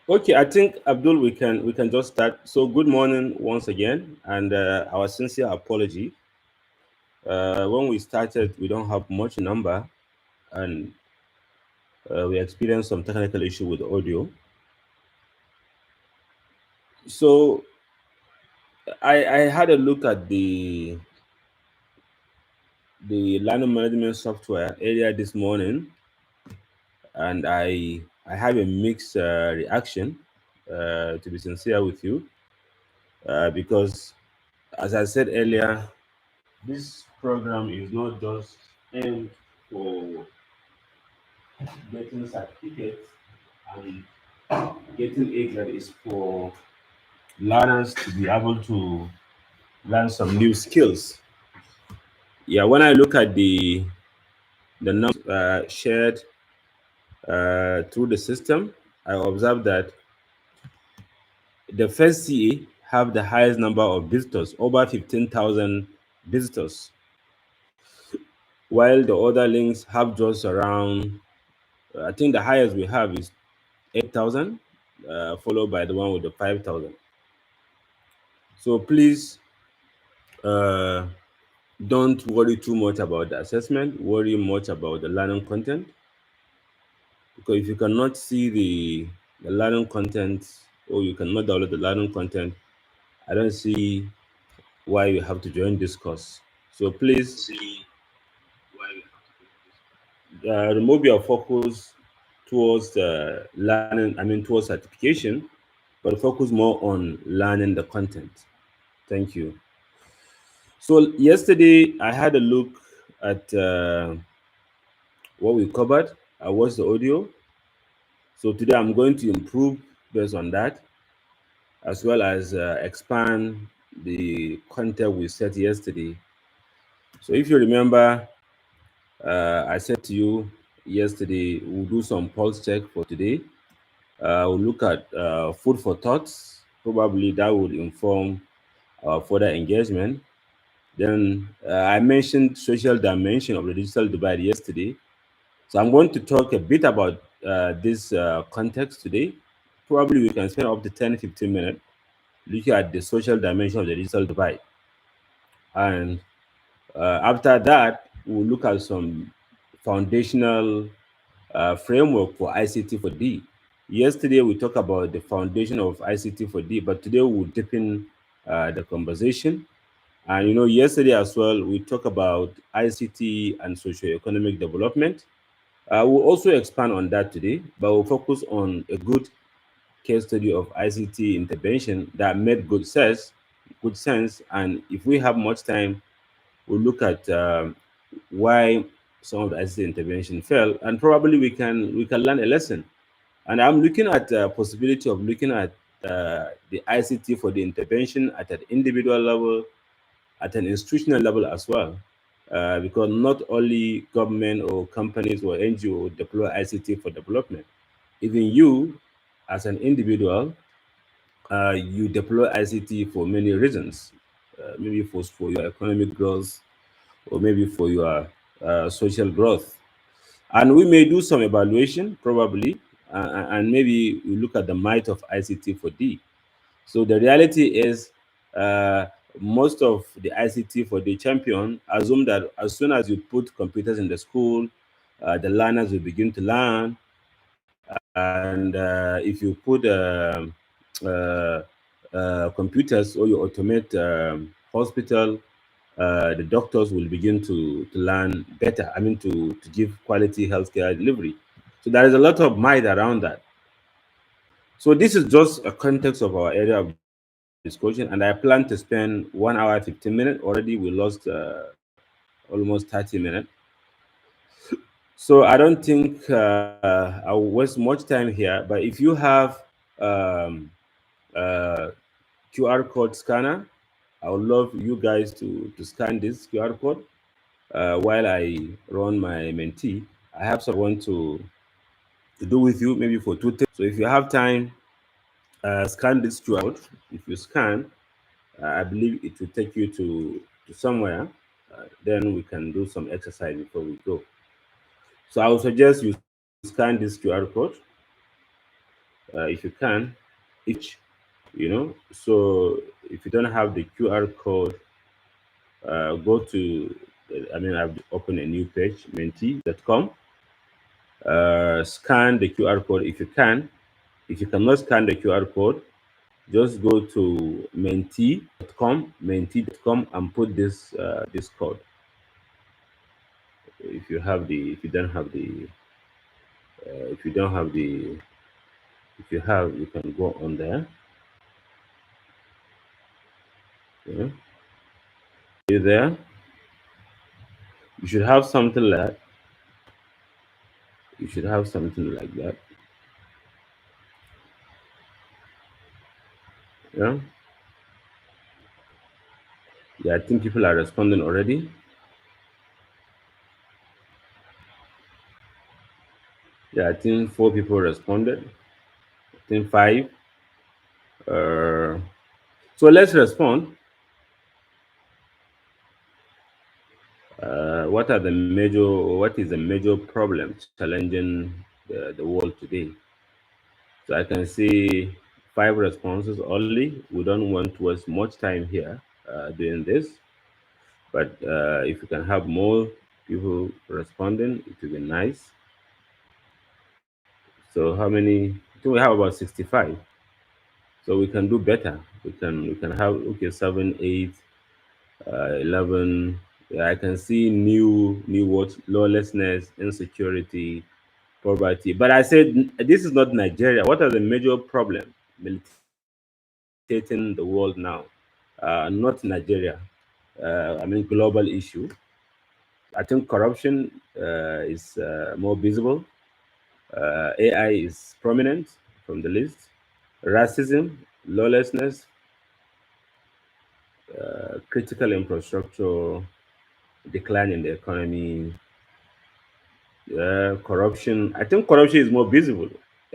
Okay, I think Abdul, we can just start. So good morning once again, and our sincere apology. When we started, we don't have much number, and we experienced some technical issue with audio. So I had a look at the learning management software earlier this morning, and I have a mixed reaction. To be sincere with you, because as I said earlier, this program is not just aimed for getting certificates and getting A grade. Is for learners to be able to learn some new skills. Yeah, when I look at the numbers shared through the system, I observe that the first CA have the highest number of visitors, over 15,000 visitors, while the other links have just around, I think the highest we have is 8,000, followed by the one with the 5,000. So please, uh, don't worry too much about the assessment. Worry much about the learning content, because if you cannot see the learning content, or you cannot download the learning content, I don't see why you have to join this course. So please, remove your focus towards learning. I mean, towards certification, but focus more on learning the content. Thank you. So yesterday I had a look at what we covered. I watched the audio. So today I'm going to improve based on that, as well as expand the content we set yesterday. So if you remember, I said to you yesterday we'll do some pulse check for today. We'll look at food for thoughts. Probably that would inform our further engagement. Then I mentioned social dimension of the digital divide yesterday. So I'm going to talk a bit about this context today. Probably we can spend up to 10-15 minutes looking at the social dimension of the digital divide. And after that, we'll look at some foundational framework for ICT4D. Yesterday, we talked about the foundation of ICT4D, but today we'll deepen the conversation. And yesterday as well, we talked about ICT and socio-economic development. We'll also expand on that today, but we'll focus on a good case study of ICT intervention that made good sense. And if we have much time, we'll look at why some of the ICT intervention fell, and probably we can learn a lesson. And I'm looking at possibility of looking at the ICT for the intervention at an individual level, at an institutional level as well, because not only government or companies or NGO deploy ICT for development. Even you, as an individual, you deploy ICT for many reasons. Maybe for your economic growth, or maybe for your social growth. And we may do some evaluation, probably, and maybe we look at the might of ICT4D. So the reality is, uh, most of the ICT4D champion assume that as soon as you put computers in the school, the learners will begin to learn. And if you put uh, computers, or you automate hospital, the doctors will begin to learn better. I mean, to give quality healthcare delivery. So there is a lot of might around that. So this is just a context of our area of discussion, and I plan to spend 1 hour 15 minutes. Already we lost almost 30 minutes. So I don't think I'll waste much time here. But if you have um, uh, QR code scanner, I would love you guys to scan this QR code while I run my mentee. I have someone to do with you, maybe for 2 things. So if you have time, scan this QR code. If you scan, I believe it will take you to somewhere. Then we can do some exercise before we go. So I would suggest you scan this QR code. if you can, each, so if you don't have the QR code, go to, I've opened a new page, mentee.com. Scan the QR code if you can. If you cannot scan the QR code, just go to mentee.com, and put this code. If you don't have the, if you don't have the, if you have, you can go on there. Yeah, you there? You should have something like that. You should have something like that. Yeah, yeah. I think people are responding already. Yeah, I think four people responded. I think five. Uh, so let's respond. What is the major problem challenging the world today? So I can see five responses only. We don't want to waste much time here doing this, but if you can have more people responding, it would be nice. So how many? I think we have about 65. So we can do better. We can have, okay, 7, 8, 11. Yeah, I can see new words: lawlessness, insecurity, poverty. But I said this is not Nigeria. What are the major problems militating the world now? Not Nigeria. Global issue. I think corruption is more visible. AI is prominent from the list. Racism, lawlessness, critical infrastructure, decline in the economy, corruption. I think corruption is more visible.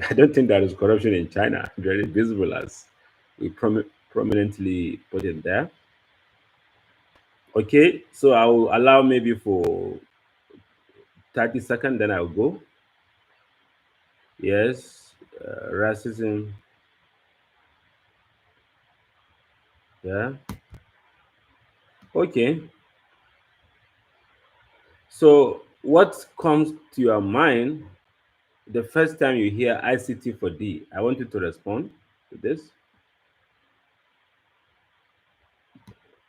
I don't think there is corruption in China, very visible as we prominently put it there. Okay, so I'll allow maybe for 30 seconds, then I'll go. Yes, racism. Yeah. Okay. So, what comes to your mind the first time you hear ICT4D? I want you to respond to this.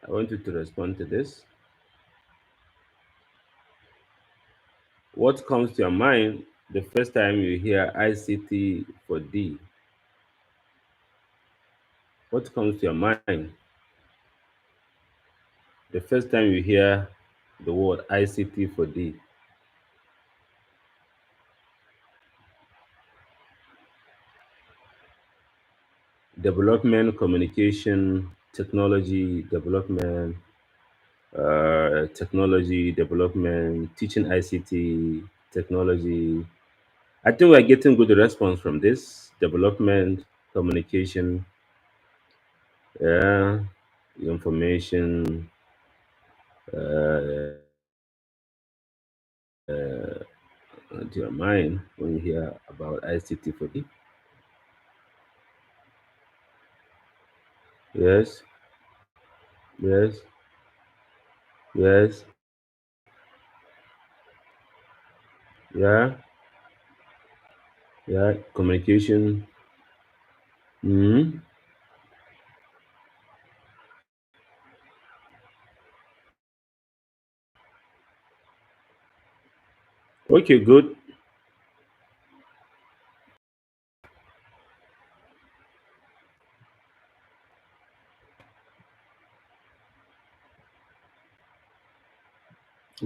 I want you to respond to this. What comes to your mind the first time you hear ICT4D? What comes to your mind the first time you hear the word ICT4D? Development, communication, technology development, technology development, teaching ICT, technology. I think we're getting good response from this: development, communication, yeah, information, uh, to your mind when you hear about ICT4D. Yes, yes, yes, yeah, yeah, communication. Hmm. Okay, good,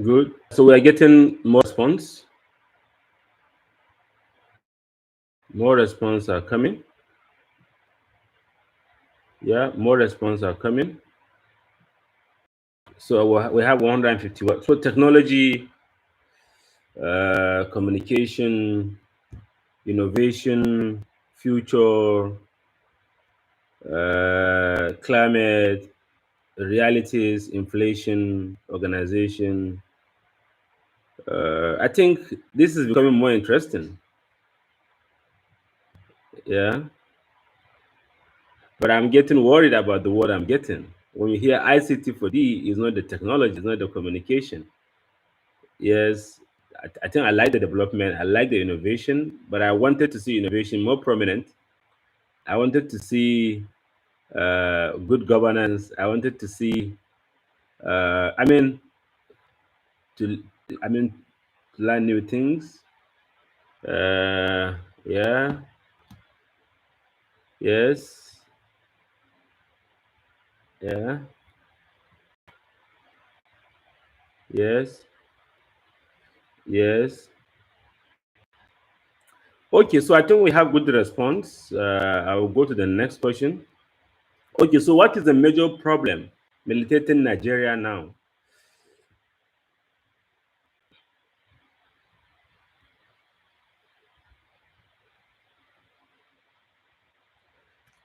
good. So we are getting more response. More response are coming. Yeah, more response are coming. So we have 151. So technology, communication, innovation, future, climate, realities, inflation, organization. I think this is becoming more interesting. Yeah. But I'm getting worried about the word I'm getting. When you hear ICT4D, is not the technology, it's not the communication. Yes, I think I like the development, I like the innovation, but I wanted to see innovation more prominent. I wanted to see good governance. I wanted to see, I mean, to, I mean, to learn new things. Yeah, yes, yeah, yes, yes. Okay, so I think we have good response. I will go to the next question. Okay, so what is the major problem militating Nigeria now?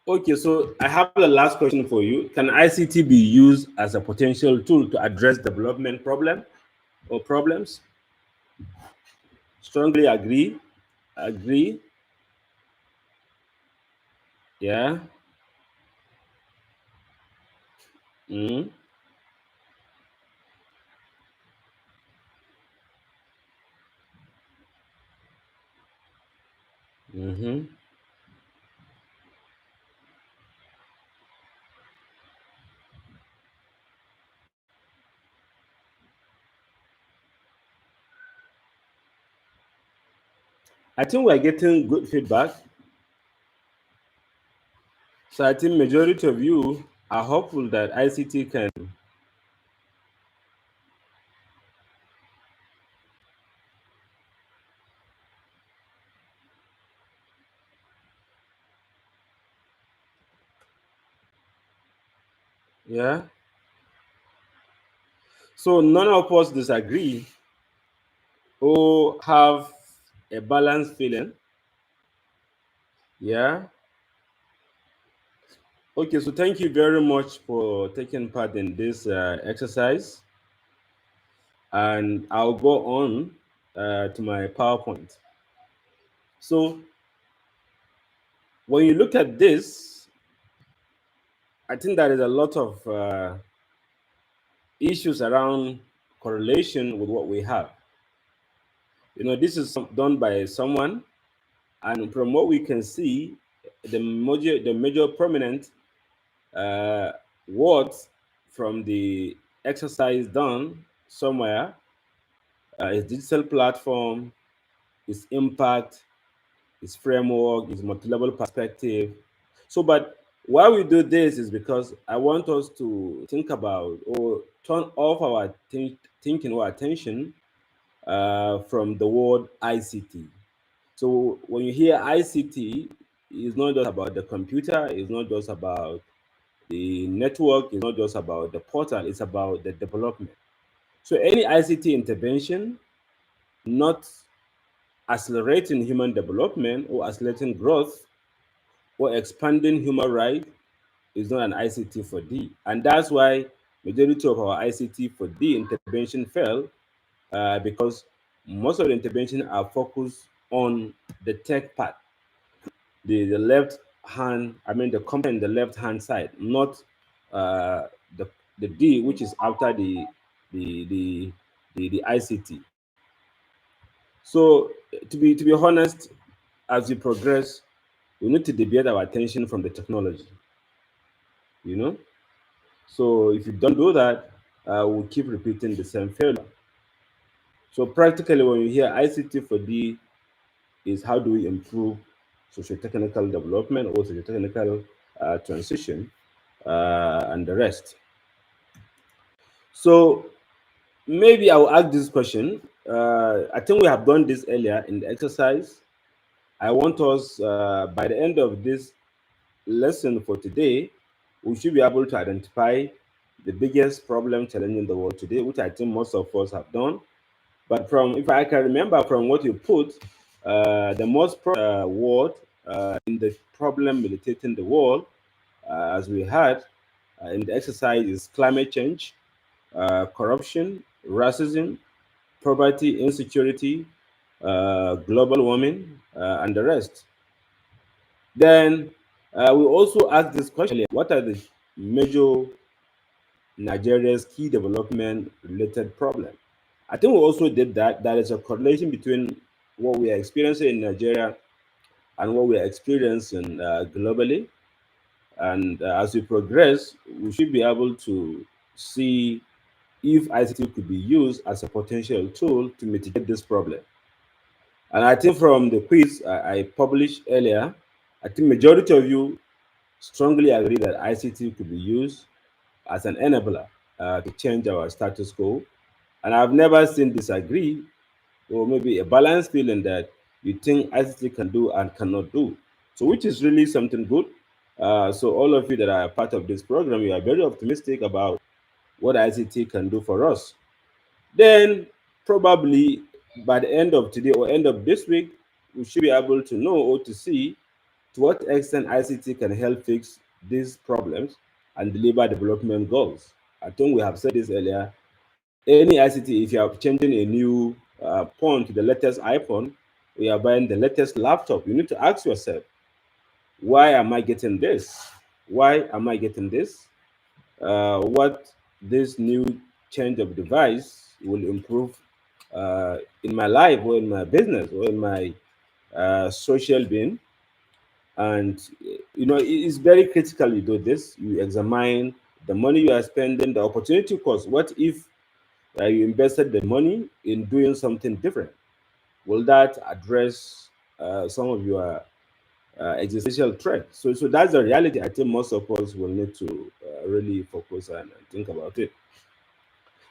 Okay, so I have the last question for you. Can ICT be used as a potential tool to address development problem or problems? Strongly agree. Agree. Yeah. Mm. Mm-hmm. I think we're getting good feedback. So I think majority of you are hopeful that ICT can. Yeah. So none of us disagree or have a balanced feeling. Yeah. Okay, so thank you very much for taking part in this exercise. And I'll go on to my PowerPoint. So when you look at this, I think there is a lot of issues around correlation with what we have. This is done by someone, and from what we can see, the major prominent uh, words from the exercise done somewhere is digital platform, its impact, its framework, its multi-level perspective. So, but why we do this is because I want us to think about or turn off our thinking or attention from the word ICT. So when you hear ICT, it's not just about the computer, it's not just about the network, it's not just about the portal, it's about the development. So any ICT intervention not accelerating human development or accelerating growth or expanding human rights is not an ICT4D. And that's why majority of our ICT4D intervention fail because most of the intervention are focused on the tech part, the left hand, I mean the component in the left hand side, not uh, the the D, which is after the the the ICT. So to be honest, as we progress, we need to deviate our attention from the technology. You know, so if you don't do that, we'll keep repeating the same failure. So practically, when you hear ICT4D, is how do we improve socio-technical development or socio-technical transition and the rest. So maybe I'll ask this question. I think we have done this earlier in the exercise. I want us, by the end of this lesson for today, we should be able to identify the biggest problem challenging the world today, which I think most of us have done. But from, if I can remember from what you put, the most word in the problem militating the world, as we had in the exercise, is climate change, corruption, racism, poverty, insecurity, global warming, and the rest. Then we also asked this question: what are the major Nigeria's key development related problems? I think we also did that. There is a correlation between what we are experiencing in Nigeria and what we are experiencing globally. And as we progress, we should be able to see if ICT could be used as a potential tool to mitigate this problem. And I think from the quiz I published earlier, I think majority of you strongly agree that ICT could be used as an enabler to change our status quo. And I've never seen disagree, or maybe a balanced feeling that you think ICT can do and cannot do. So, which is really something good. So, all of you that are part of this program, you are very optimistic about what ICT can do for us. Then, probably by the end of today or end of this week, we should be able to know or to see to what extent ICT can help fix these problems and deliver development goals. I think we have said this earlier. Any ICT, if you are changing a new phone to the latest iPhone, or you are buying the latest laptop, you need to ask yourself, why am I getting this? Why am I getting this? What this new change of device will improve in my life or in my business or in my social being. And it is very critical you do this. You examine the money you are spending, the opportunity cost. What if you invested the money in doing something different? Will that address some of your existential threats? So that's the reality. I think most of us will need to really focus and think about it.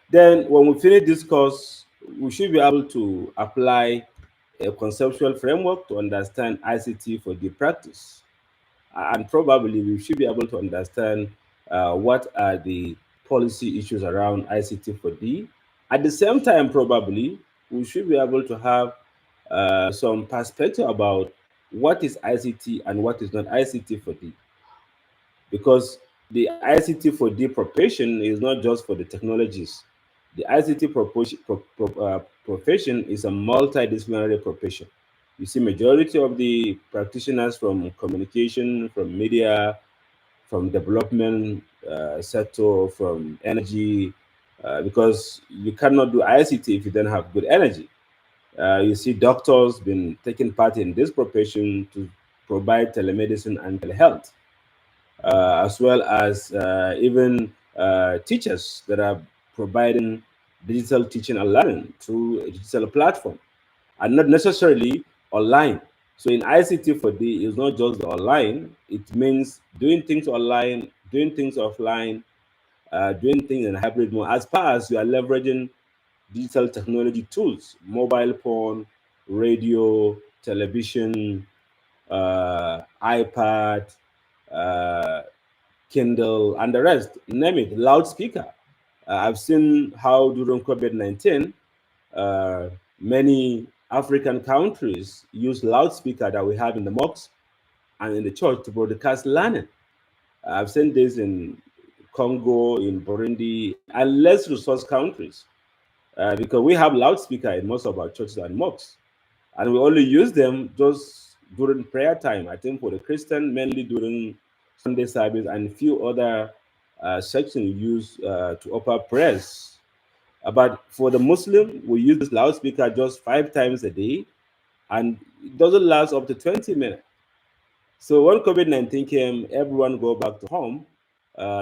Then, when we finish this course, we should be able to apply a conceptual framework to understand ICT for the practice. And probably we should be able to understand what are the policy issues around ICT4D. At the same time, probably we should be able to have some perspective about what is ICT and what is not ICT4D, because the ICT4D profession is not just for the technologies. The ICT profession is a multidisciplinary profession. You see, majority of the practitioners from communication, from media, from development sector, from energy, because you cannot do ICT if you don't have good energy. You see, doctors been taking part in this profession to provide telemedicine and telehealth, as well as even teachers that are providing digital teaching and learning through a digital platform and not necessarily online. So in ICT4D, it's not just the online, it means doing things online, doing things offline, doing things in hybrid mode, as far as you are leveraging digital technology tools, mobile phone, radio, television, iPad, uh, Kindle, and the rest, name it, loudspeaker. I've seen how during COVID-19, uh, many African countries use loudspeaker that we have in the mosques and in the church to broadcast learning. I've seen this in Congo, in Burundi, and less resource countries, because we have loudspeaker in most of our churches and mosques, and we only use them just during prayer time. I think for the Christian, mainly during Sunday service, and a few other sections used to offer prayers. But for the Muslim, we use this loudspeaker just 5 times a day, and it doesn't last up to 20 minutes. So when COVID-19 came, everyone go back to home.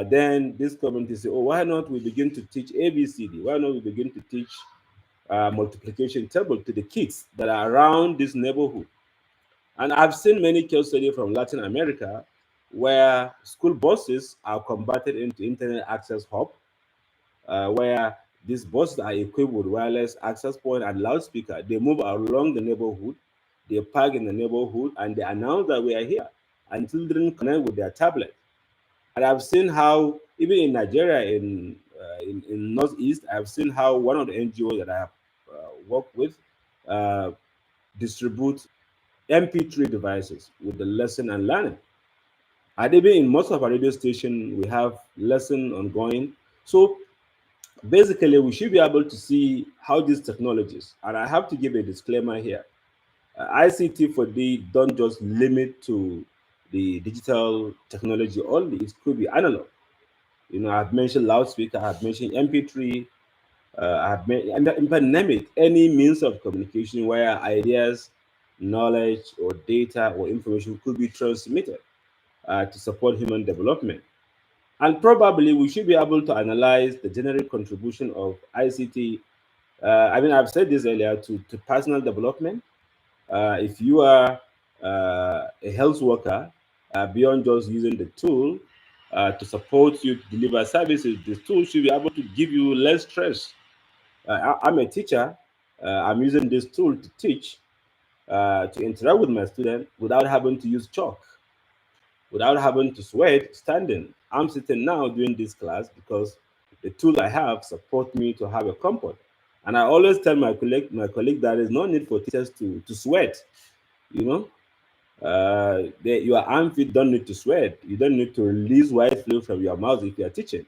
Then this community say, oh, why not we begin to teach ABCD? Why not we begin to teach multiplication table to the kids that are around this neighborhood? And I've seen many case studies from Latin America where school buses are converted into internet access hub, where these buses are equipped with wireless access point and loudspeaker. They move along the neighborhood, they park in the neighborhood, and they announce that we are here. And children connect with their tablet. And I've seen how, even in Nigeria, in Northeast, I've seen how one of the NGOs that I have worked with uh, distribute MP3 devices with the lesson and learning. And even in most of our radio station, we have lesson ongoing. So basically, we should be able to see how these technologies, and I have to give a disclaimer here. ICT4D don't just limit to the digital technology only. It could be analog. I've mentioned loudspeaker, I've mentioned MP3, and name it, any means of communication where ideas, knowledge, or data or information could be transmitted to support human development. And probably we should be able to analyze the general contribution of ICT. I've said this earlier to personal development. If you are a health worker, beyond just using the tool to support you to deliver services, the tool should be able to give you less stress. I'm a teacher. I'm using this tool to teach, to interact with my student without having to use chalk, without having to sweat standing. I'm sitting now doing this class because the tool I have support me to have a comfort. And I always tell my colleague there is no need for teachers to sweat. You know, your arm feet don't need to sweat. You don't need to release white fluid from your mouth if you are teaching.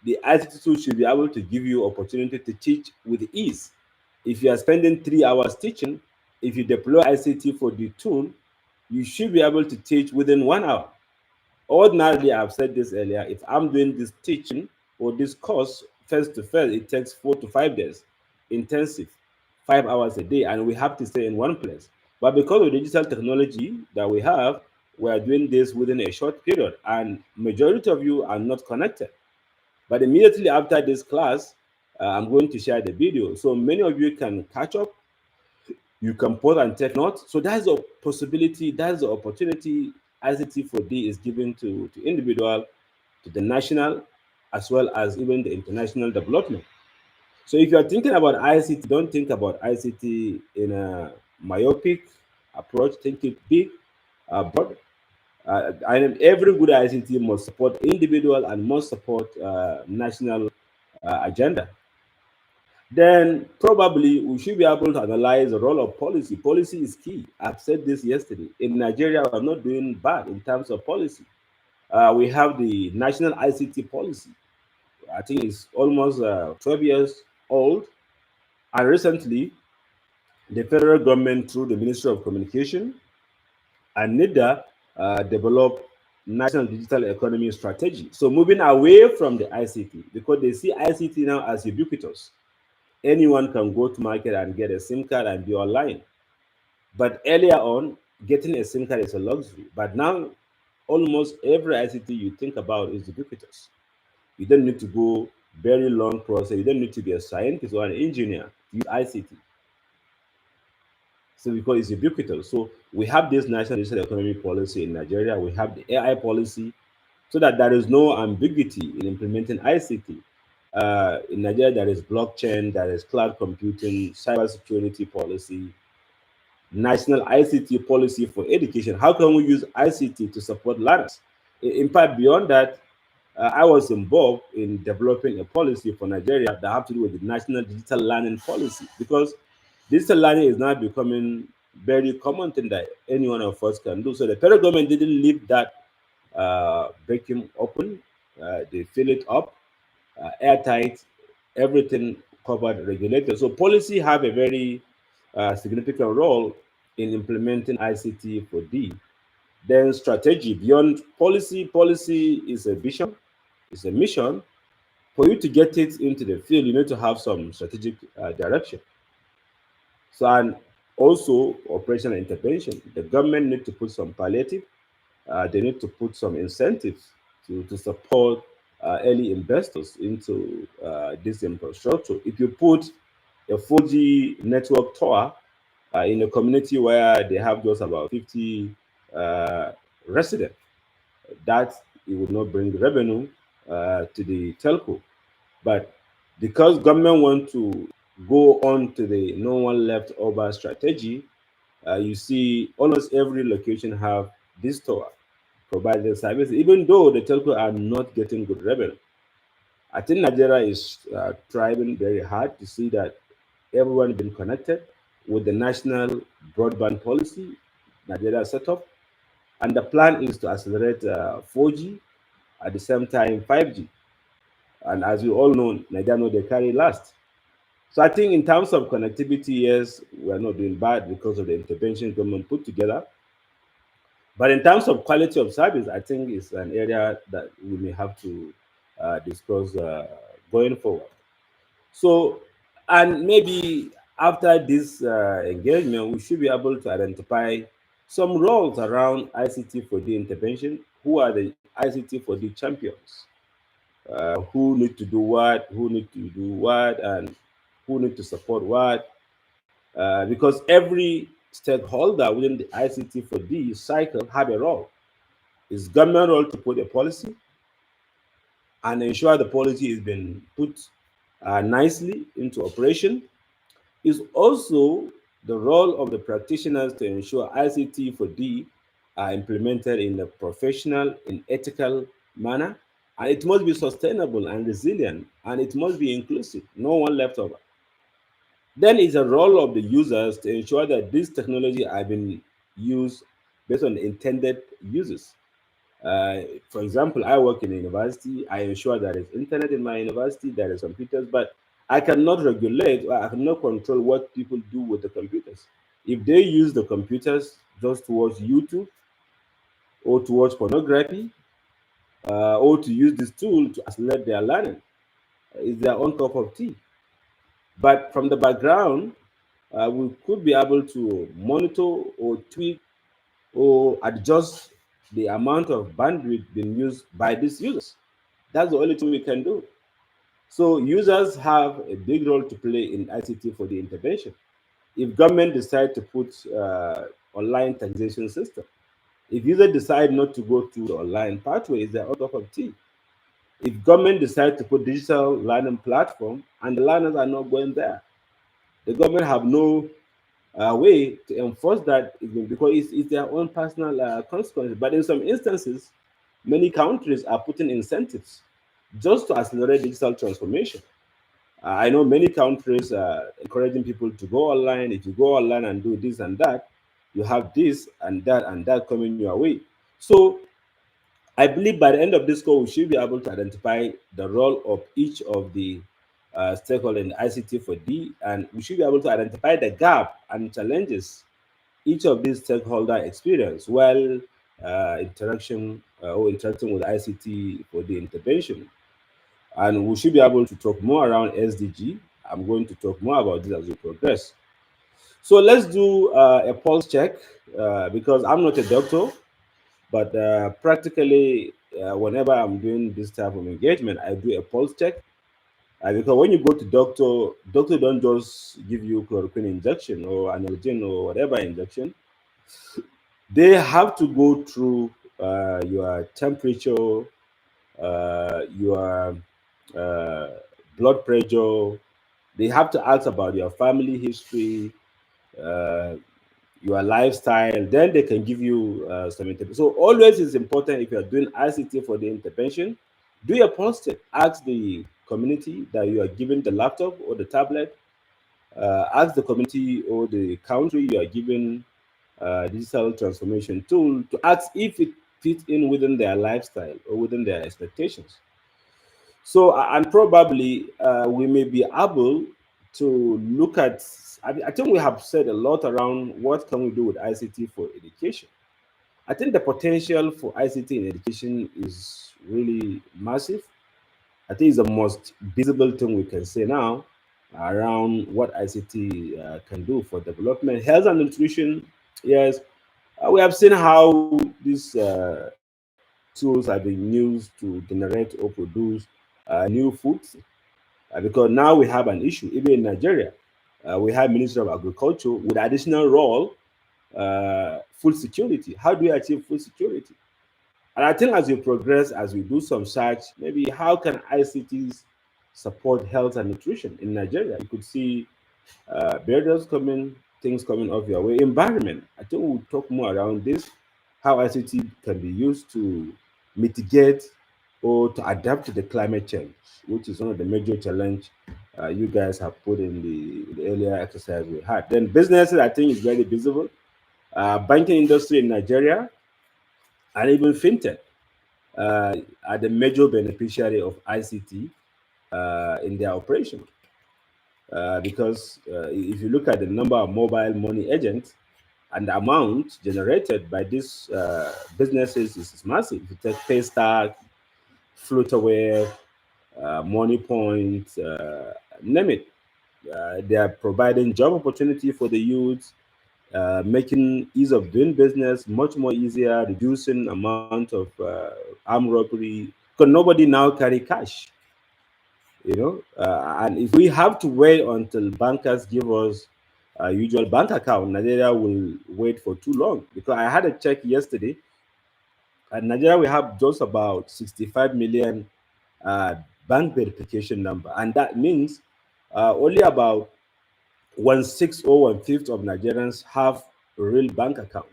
The ICT tool should be able to give you opportunity to teach with ease. If you are spending 3 hours teaching, if you deploy ICT4D tool, you should be able to teach within 1 hour. Ordinarily, I've said this earlier, if I'm doing this teaching or this course face to face, it takes 4 to 5 days, intensive, 5 hours a day, and we have to stay in one place. But because of digital technology that we have, we are doing this within a short period, and majority of you are not connected. But immediately after this class, I'm going to share the video so many of you can catch up. You can pause and take notes. So that's a possibility, that's the opportunity ICT4D is giving to individual, to the national, as well as even the international development. So if you are thinking about ICT, don't think about ICT in a myopic approach. Think it big, broad. And every good ICT must support individual and must support national agenda. Then probably we should be able to analyze the role of policy. Policy is key. I've said this yesterday. In Nigeria, we're not doing bad in terms of policy. We have the national ICT policy. I think it's almost 12 years old. And recently, the federal government, through the Ministry of Communication and NIDA, developed national digital economy strategy. So moving away from the ICT, because they see ICT now as ubiquitous. Anyone can go to market and get a SIM card and be online. But earlier on, getting a SIM card is a luxury. But now, almost every ICT you think about is ubiquitous. You don't need to go very long process. You don't need to be a scientist or an engineer to use ICT. So because it's ubiquitous. So we have this national digital economy policy in Nigeria. We have the AI policy, so that there is no ambiguity in implementing ICT. In Nigeria, there is blockchain, there is cloud computing, cybersecurity policy, national ICT policy for education. How can we use ICT to support learners? In fact, beyond that, I was involved in developing a policy for Nigeria that have to do with the national digital learning policy, because digital learning is now becoming very common thing that any one of us can do. So the federal government didn't leave that vacuum open. They fill it up, airtight, everything covered, regulated. So policy have a very significant role in implementing ICT4D. Then strategy beyond policy. Policy is a vision, it's a mission. For you to get it into the field, you need to have some strategic direction. So, and also operational intervention. The government need to put some palliative. They need to put some incentives to support early investors into this infrastructure. If you put a 4G network tower in a community where they have just about 50 residents, that it would not bring revenue to the telco. But because government want to go on to the no one left over strategy, you see almost every location have this tower providing service, even though the telco are not getting good revenue. I think Nigeria is trying very hard to see that everyone been connected with the national broadband policy Nigeria set up, and the plan is to accelerate 4G at the same time 5G. And as we all know, Nigeria know they carry last. So I think in terms of connectivity, yes, we're not doing bad because of the intervention government put together. But in terms of quality of service, I think it's an area that we may have to discuss going forward. So, and maybe after this engagement, we should be able to identify some roles around ICT4D intervention. Who are the ICT4D champions? Who need to do what? Who need to do what? And who need to support what? Because every stakeholder within the ICT4D cycle have a role. It's government role to put a policy and ensure the policy is being put nicely into operation. Is also the role of the practitioners to ensure ICT4D are implemented in a professional and ethical manner. And it must be sustainable and resilient, and it must be inclusive, no one left over. Then it's a role of the users to ensure that this technology are being used based on the intended uses. For example, I work in a university. I ensure there is internet in my university, there is computers, but I cannot regulate or I cannot control what people do with the computers. If they use the computers just to watch YouTube or to watch pornography or to use this tool to accelerate their learning, it's their own cup of tea. But from the background, we could be able to monitor or tweak or adjust the amount of bandwidth being used by these users. That's the only thing we can do. So users have a big role to play in ICT4D intervention. If government decide to put online taxation system, if users decide not to go to the online pathway, is their own cup of tea. If government decide to put digital learning platform and the learners are not going there, the government have no way to enforce that because it's their own personal consequences. But in some instances, many countries are putting incentives just to accelerate digital transformation. I know many countries are encouraging people to go online. If you go online and do this and that, you have this and that coming your way. So I believe by the end of this call, we should be able to identify the role of each of the stakeholders in ICT4D, and we should be able to identify the gap and challenges each of these stakeholder experience while interaction or interacting with ICT for the intervention. And we should be able to talk more around SDG. I'm going to talk more about this as we progress. So let's do a pulse check because I'm not a doctor, but practically whenever I'm doing this type of engagement, I do a pulse check. Because when you go to doctor don't just give you chloroquine injection or analgin or whatever injection. They have to go through your temperature, your uh, blood pressure. They have to ask about your family history, uh, your lifestyle. Then they can give you some intervention. So always it's important if you are doing ICT for the intervention, do a pulse check. Ask the community that you are giving the laptop or the tablet. Ask the community or the country you are giving digital transformation tool to ask if it fits in within their lifestyle or within their expectations. So, and probably we may be able to look at, I think we have said a lot around what can we do with ICT for education. I think the potential for ICT in education is really massive. I think it's the most visible thing we can say now around what ICT can do for development, health and nutrition. Yes, we have seen how these tools are being used to generate or produce new foods because now we have an issue, even in Nigeria. We have Ministry of Agriculture with additional role, food security. How do we achieve food security? And I think as we progress, as we do some search, maybe how can ICTs support health and nutrition in Nigeria? You could see barriers coming, things coming off your way. Environment. I think we'll talk more around this, how ICT can be used to mitigate or to adapt to the climate change, which is one of the major challenge you guys have put in the earlier exercise we had. Then businesses, I think, is very visible. Banking industry in Nigeria and even fintech are the major beneficiary of ICT in their operation. Because if you look at the number of mobile money agents, and the amount generated by these businesses is massive. If you take Paystack, Flutterwave, Money Point, name it. They are providing job opportunity for the youth, making ease of doing business much more easier, reducing amount of armed robbery. Because nobody now carry cash, and if we have to wait until bankers give us a usual bank account, Nigeria will wait for too long. Because I had a check yesterday, and Nigeria we have just about 65 million uh, bank verification number, and that means only about one sixth or one fifth of Nigerians have a real bank account.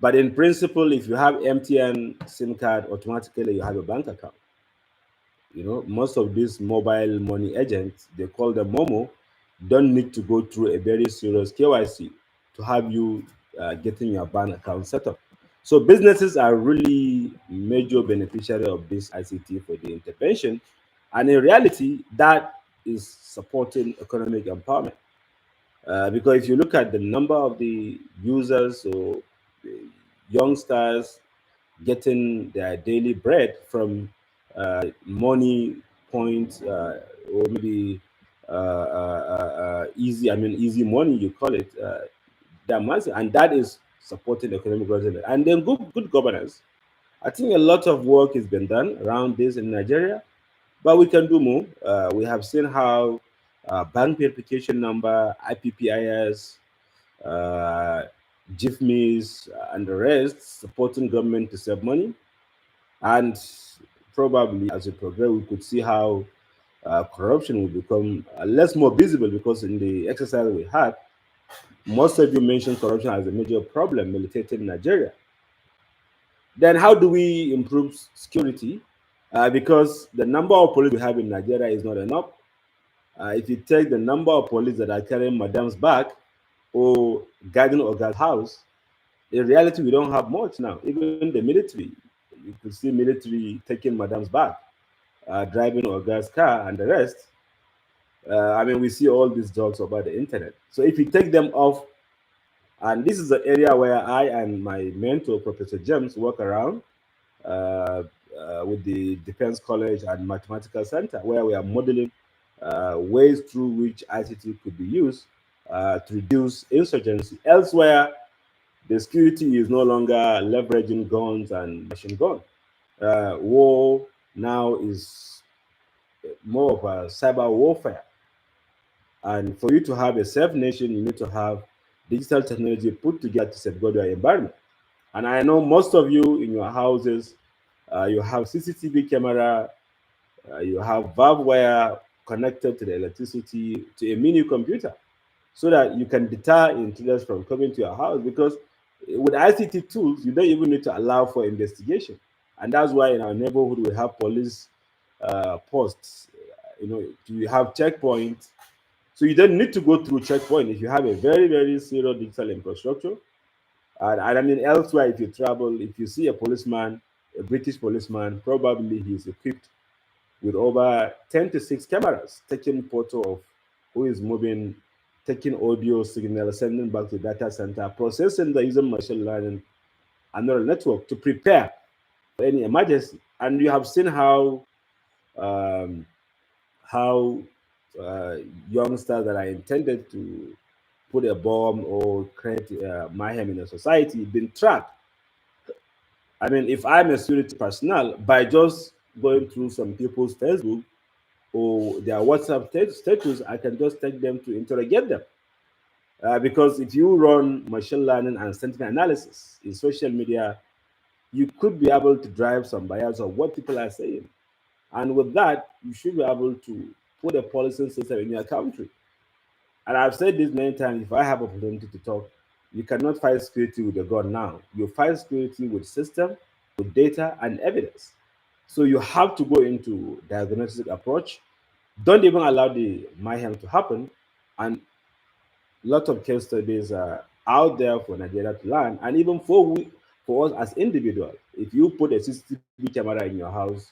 But in principle, if you have MTN SIM card, automatically you have a bank account. Most of these mobile money agents, they call them Momo, don't need to go through a very serious KYC to have you getting your bank account set up. So businesses are really major beneficiary of this ICT for the intervention, and in reality, that is supporting economic empowerment. Because if you look at the number of the users or the youngsters getting their daily bread from money points, or maybe easy, I mean, easy money, you call it, that massive, and that is supporting economic growth. And then good governance. I think a lot of work has been done around this in Nigeria, but we can do more. We have seen how bank verification number, IPPIS, uh, GIFMIs, and the rest supporting government to save money. And probably as we progress, we could see how corruption will become less more visible, because in the exercise we had, most of you mentioned corruption as a major problem militated in Nigeria. Then how do we improve security? Because the number of police we have in Nigeria is not enough. If you take the number of police that are carrying madam's bag or guarding Oga's house, in reality, we don't have much now. Even the military, you could see military taking madam's bag, driving Oga's car, and the rest. I mean, we see all these jokes about the internet. So if you take them off, and this is the area where I and my mentor, Professor James, work around, uh, with the Defense College and Mathematical Center, where we are modeling ways through which ICT could be used to reduce insurgency. Elsewhere, the security is no longer leveraging guns and machine guns. War now is more of a cyber warfare. And for you to have a safe nation, you need to have digital technology put together to safeguard your environment. And I know most of you in your houses, you have CCTV camera, you have valve wire connected to the electricity to a mini computer, so that you can deter intruders from coming to your house. Because with ICT tools, you don't even need to allow for investigation. And that's why in our neighborhood we have police posts. You have checkpoints, so you don't need to go through checkpoint if you have a very very serious digital infrastructure. And I mean, elsewhere, if you travel, if you see a policeman, a British policeman, probably he's equipped with over 10 to 6 cameras, taking photo of who is moving, taking audio signal, sending back to data center, processing the using machine learning and neural network to prepare for any emergency. And you have seen um, how uh, youngsters that are intended to put a bomb or create mayhem in a society been tracked. I mean, if I'm a security personnel, by just going through some people's Facebook or their WhatsApp status, I can just take them to interrogate them. Because if you run machine learning and sentiment analysis in social media, you could be able to drive some bias of what people are saying. And with that, you should be able to put a policing system in your country. And I've said this many times, if I have opportunity to talk, you cannot fight security with a gun now. You fight security with system, with data and evidence. So you have to go into diagnostic approach. Don't even allow the mayhem to happen. And a lot of case studies are out there for Nigeria to learn, and even for us as individuals. If you put a CCTV camera in your house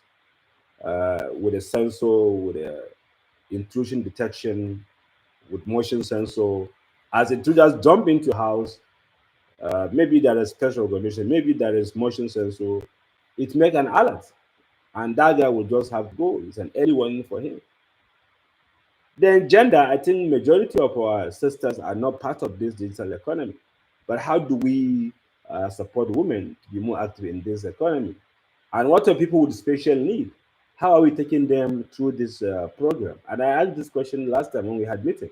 with a sensor, with a intrusion detection, with motion sensor, as intruders jump into your house, maybe there is special recognition, maybe there is motion sensor. It make an alert, and that guy will just have to go. It's an early warning for him. Then gender, I think majority of our sisters are not part of this digital economy. But how do we support women to be more active in this economy? And what are people with special need? How are we taking them through this program? And I asked this question last time when we had meeting.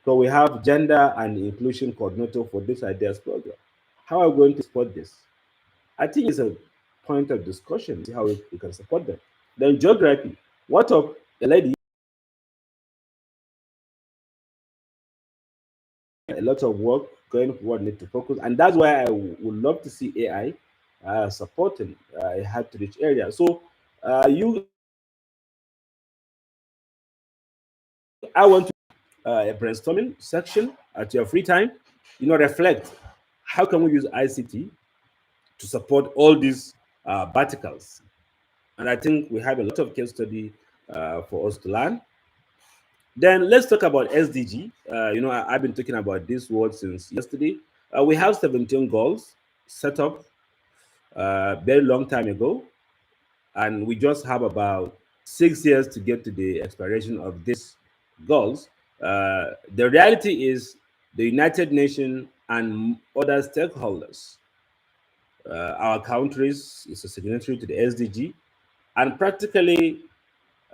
So we have gender and inclusion coordinator for this ideas program. How are we going to support this? I think it's a point of discussion, see how we can support them. Then geography. What of a lady? A lot of work going forward need to focus, and that's why I would love to see AI supporting a hard to reach area. So you, I want to a brainstorming section at your free time. Reflect how can we use ICT to support all these verticals, and I think we have a lot of case study for us to learn. Then let's talk about SDG. I've been talking about this word since yesterday. We have 17 goals set up very long time ago, and we just have about 6 years to get to the expiration of these goals. The reality is the United Nations and other stakeholders, our countries is a signatory to the SDG, and practically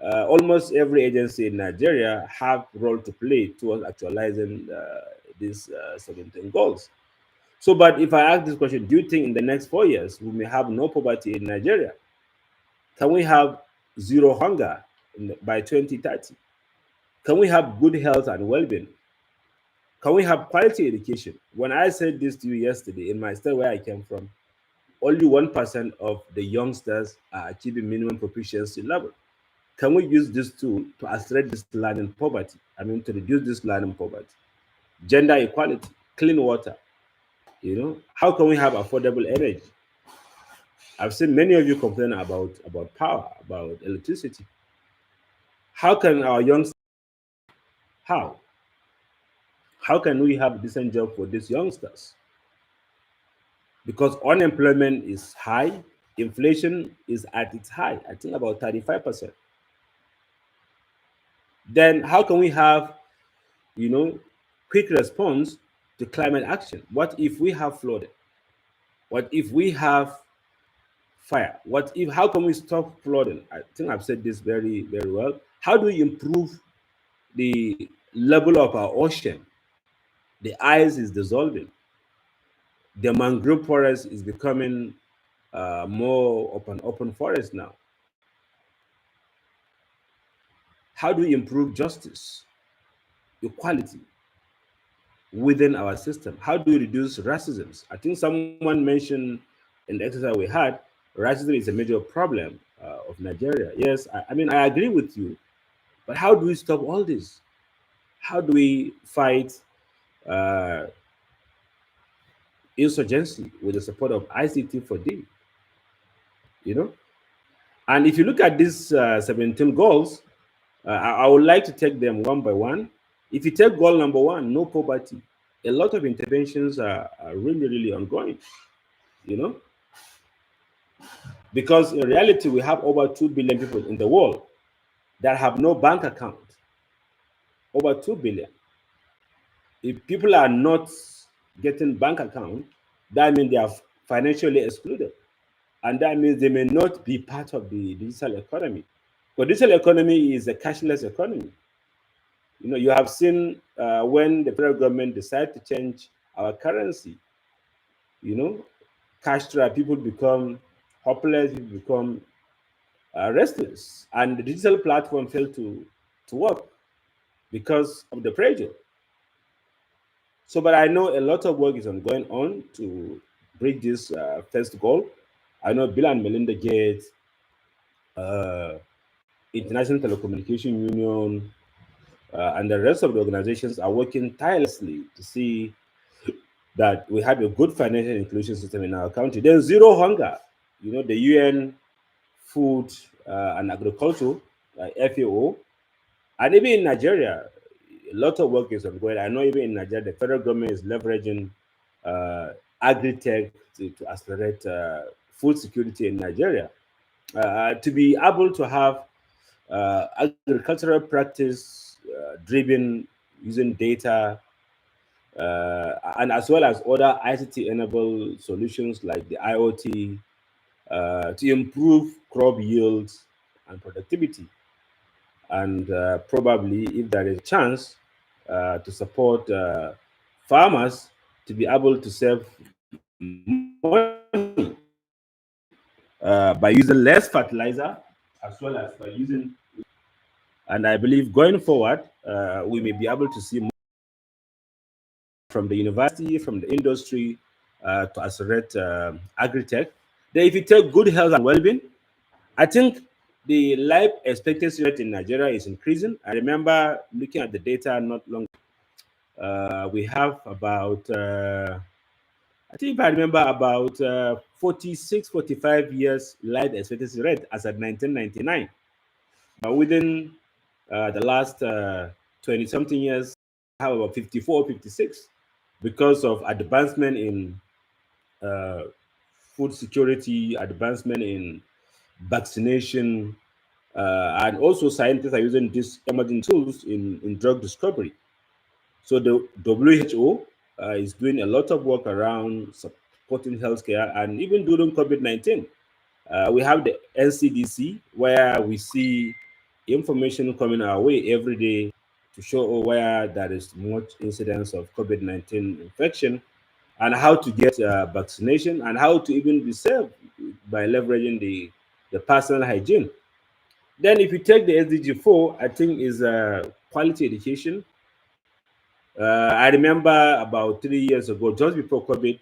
almost every agency in Nigeria have role to play towards actualizing these 17 goals. So, but if I ask this question, do you think in the next 4 years we may have no poverty in Nigeria? Can we have zero hunger by 2030? Can we have good health and well-being? Can we have quality education? When I said this to you yesterday in my state where I came from, only 1% of the youngsters are achieving minimum proficiency level. Can we use this tool to accelerate this learning poverty? I mean, to reduce this learning poverty, gender equality, clean water. How can we have affordable energy? I've seen many of you complain about power, about electricity. How can our youngsters? How? How can we have a decent job for these youngsters? Because unemployment is high, inflation is at its high, I think about 35%. Then how can we have, you know, quick response to climate action? What if we have flood? What if we have fire? What if, how can we stop flooding? I think I've said this very, very well. How do we improve the level of our ocean? The ice is dissolving. The mangrove forest is becoming more open forest now. How do we improve justice, equality within our system? How do we reduce racism? I think someone mentioned in the exercise we had, racism is a major problem of Nigeria. Yes, I mean, I agree with you. But how do we stop all this? How do we fight uh, insurgency with the support of ICT4D? You know, and if you look at these 17 goals, I would like to take them one by one. If you take goal number one, no poverty, a lot of interventions are really, really ongoing, you know, because in reality, we have over 2 billion people in the world that have no bank account. Over 2 billion. If people are not getting bank account, that means they are financially excluded. And that means they may not be part of the digital economy. But digital economy is a cashless economy. You have seen when the federal government decided to change our currency, you know, cash trap, people become hopeless, people become restless, and the digital platform failed to work because of the pressure. So, but I know a lot of work is ongoing on to bridge this first goal. I know Bill and Melinda Gates, uh, International Telecommunication Union, and the rest of the organizations are working tirelessly to see that we have a good financial inclusion system in our country. There's zero hunger. The UN Food and Agriculture, FAO, and even in Nigeria, a lot of work is ongoing. I know even in Nigeria, the federal government is leveraging agri-tech to accelerate food security in Nigeria. To be able to have agricultural practice driven using data and as well as other ICT enabled solutions like the IoT to improve crop yields and productivity. And probably, if there is a chance, to support farmers to be able to save money by using less fertilizer as well as by using. And I believe going forward, we may be able to see from the university, from the industry, to accelerate agri-tech. Then if you take good health and well-being, I think the life expectancy rate in Nigeria is increasing. I remember looking at the data not long. We have about, I think if I remember, about 46, 45 years life expectancy rate as at 1999. Within the last 20 something years, I have about 54, 56 because of advancement in uh, food security, advancement in vaccination, and also scientists are using these emerging tools in drug discovery. So the WHO is doing a lot of work around supporting healthcare, and even during COVID-19, we have the NCDC where we see information coming our way every day to show where there is much incidence of COVID-19 infection and how to get vaccination and how to even be safe by leveraging the personal hygiene. Then, if you take the SDG 4, I think is quality education. I remember about 3 years ago, just before COVID,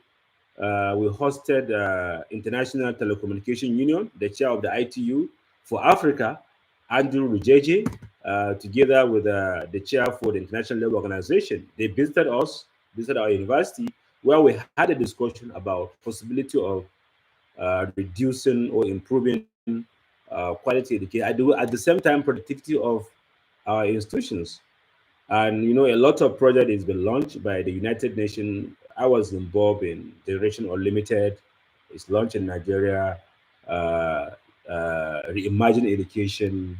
we hosted International Telecommunication Union, the chair of the ITU for Africa, Andrew Rujeje, together with the chair for the International Labour Organization. They visited us, visited our university, where we had a discussion about possibility of reducing or improving quality education. I do at the same time productivity of our institutions. And a lot of project has been launched by the United Nations. I was involved in Generation Unlimited. It's launched in Nigeria. Uh, Reimagine Education,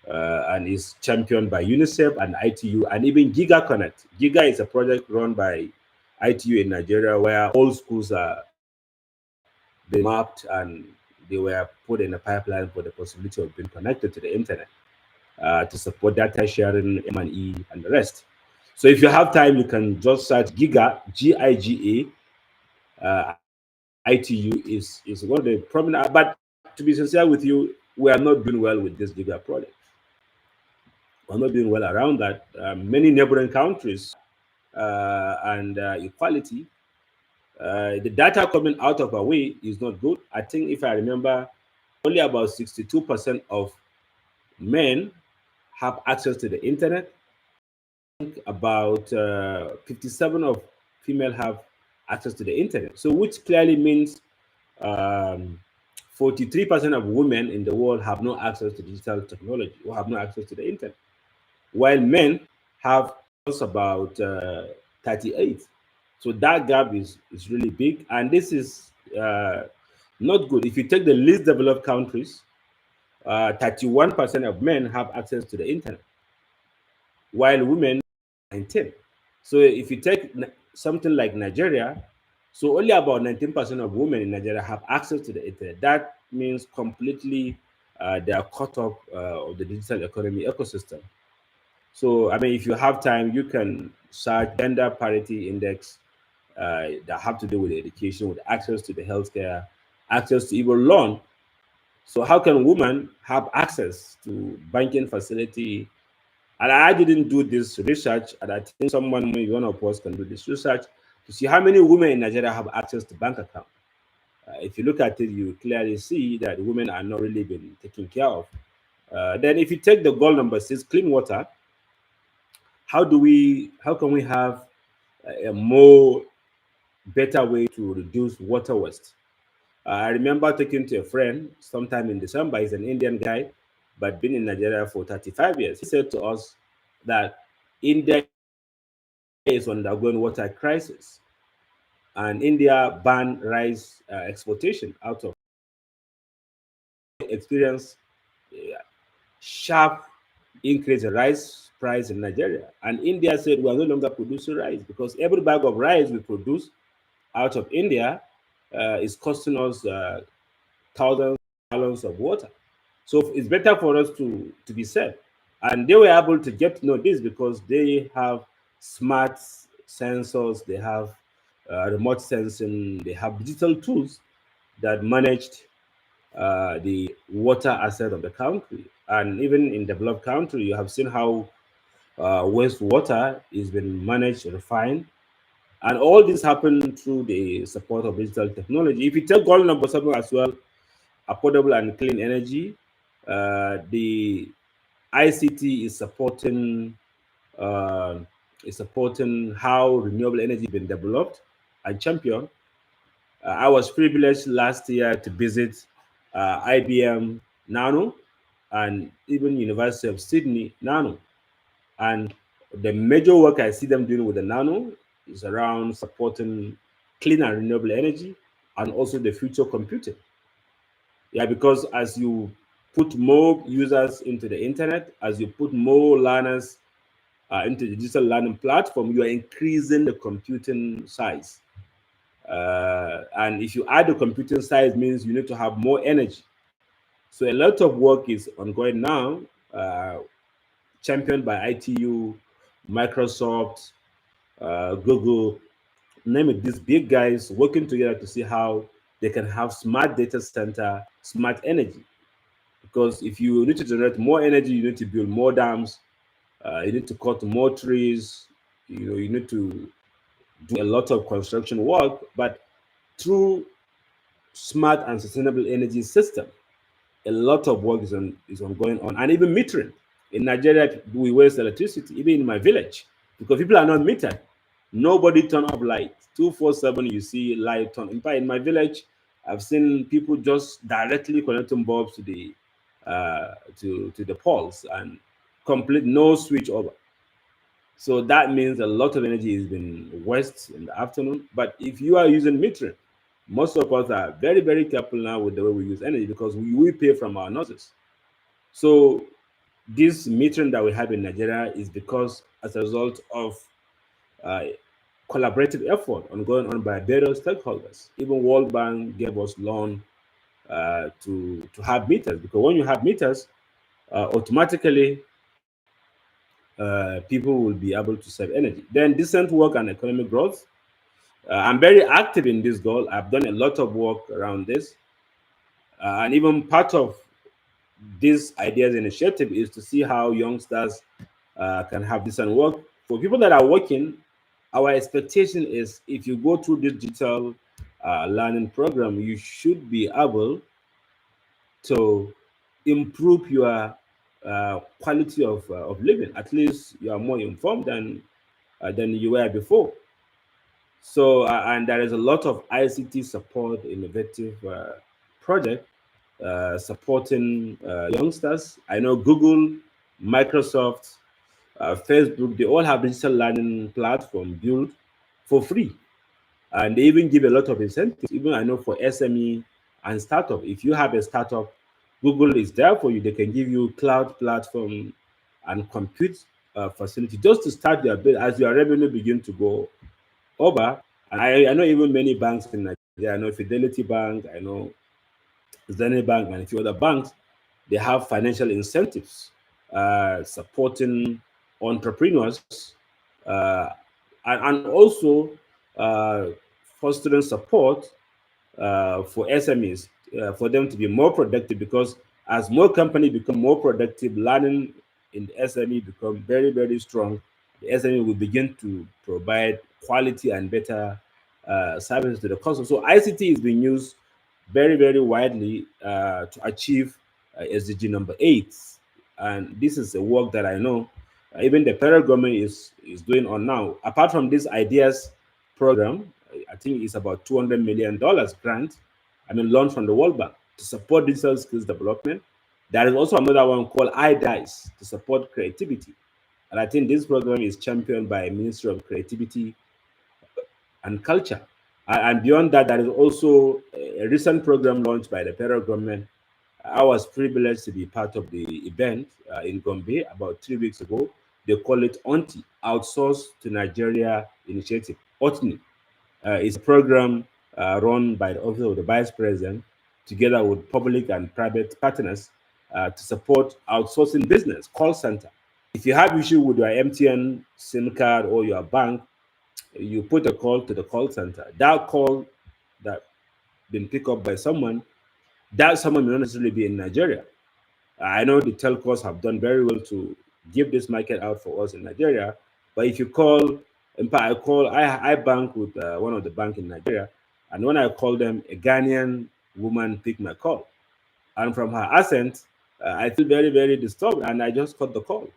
and is championed by UNICEF and ITU and even Giga Connect. Giga is a project run by ITU in Nigeria where all schools are being mapped and they were put in a pipeline for the possibility of being connected to the internet to support data sharing, M&E, and the rest. So if you have time, you can just search Giga, GIGA. ITU is one of the prominent. But to be sincere with you, we are not doing well with this Giga project. We're not doing well around that. Many neighboring countries and equality. The data coming out of our way is not good. I think if I remember, only about 62% of men have access to the internet. About 57 of female have access to the internet. So which clearly means um, 43% of women in the world have no access to digital technology or have no access to the internet, while men have just about 38. So that gap is really big, and this is not good. If you take the least developed countries, 31% of men have access to the internet, while women 19. So if you take something like Nigeria, so only about 19% of women in Nigeria have access to the internet. That means completely they are cut off of the digital economy ecosystem. So I mean, if you have time, you can search gender parity index that have to do with education, with access to the healthcare, access to even loan. So how can women have access to banking facility? And I didn't do this research, and I think someone, maybe one of us, can do this research to see how many women in Nigeria have access to bank account. If you look at it, you clearly see that women are not really being taken care of. Then, if you take the goal number 6, clean water, how can we have a more better way to reduce water waste? I remember talking to a friend sometime in December. He's an Indian guy, but been in Nigeria for 35 years. He said to us that India is undergoing water crisis. and India banned rice exportation out of experience sharp increase in rice price in Nigeria. And India said we are no longer producing rice because every bag of rice we produce out of India is costing us thousands of gallons of water. So it's better for us to be safe. And they were able to get to know this because they have smart sensors, they have remote sensing, they have digital tools that managed the water asset of the country. And even in developed country, you have seen how wastewater is been managed, refined, and all this happened through the support of digital technology. If you take goal number 7 as well, affordable and clean energy, the ICT uh, is supporting how renewable energy has been developed and championed. I was privileged last year to visit IBM Nano and even University of Sydney Nano. And the major work I see them doing with the Nano is around supporting clean and renewable energy and also the future computing. Yeah, because as you put more users into the internet, as you put more learners into the digital learning platform, you are increasing the computing size. And if you add the computing size, means you need to have more energy. So a lot of work is ongoing now, uh, championed by ITU, Microsoft, Google, name it, these big guys working together to see how they can have smart data center, smart energy. Because if you need to generate more energy, you need to build more dams, you need to cut more trees, you need to do a lot of construction work, but through smart and sustainable energy system, a lot of work is ongoing on, and even metering. In Nigeria, we waste electricity, even in my village, because people are not metered. Nobody turn off light. 247, you see light on. In fact, in my village, I've seen people just directly connecting bulbs to the poles and complete no switch over. So that means a lot of energy is being wasted in the afternoon. But if you are using metering, most of us are very, very careful now with the way we use energy because we pay from our noses. So this metering that we have in Nigeria is because as a result of uh, collaborative effort ongoing on by various stakeholders. Even World Bank gave us loan to have meters because when you have meters, automatically people will be able to save energy. Then decent work and economic growth. I'm very active in this goal. I've done a lot of work around this, and even part of this ideas initiative is to see how youngsters can have decent work. For people that are working, our expectation is if you go through this digital learning program, you should be able to improve your quality of living. At least you are more informed than you were before. So, and there is a lot of ICT support, innovative project supporting youngsters. I know Google, Microsoft, Facebook, they all have digital learning platform built for free. And they even give a lot of incentives. Even I know for SME and startup, if you have a startup, Google is there for you. They can give you cloud platform and compute facility just to start your business as your revenue begin to go over. And I know even many banks in Nigeria. I know Fidelity Bank, I know Zenith Bank, and a few other banks. They have financial incentives supporting entrepreneurs and also uh, fostering support for SMEs for them to be more productive because as more companies become more productive, learning in the SME become very, very strong. The SME will begin to provide quality and better services to the customer. So ICT is being used very, very widely to achieve SDG number 8. And this is a work that I know even the federal government is doing on now. Apart from this ideas program, I think it's about $200 million grant, I mean, loan from the World Bank to support digital skills development. There is also another one called iDice to support creativity. And I think this program is championed by Ministry of Creativity and Culture. And beyond that, there is also a recent program launched by the federal government. I was privileged to be part of the event in Gombe about 3 weeks ago. They call it ONTI, Outsource to Nigeria Initiative. OTNI is a program run by the Office of the Vice President together with public and private partners to support outsourcing business, call center. If you have issue with your MTN SIM card or your bank, you put a call to the call center. That call that been picked up by someone, that someone may not necessarily be in Nigeria. I know the telcos have done very well to give this market out for us in Nigeria. But if you call, in fact, I bank with one of the bank in Nigeria, and when I call them, a Ghanaian woman picked my call, and from her accent, I feel very very disturbed, and I just cut the call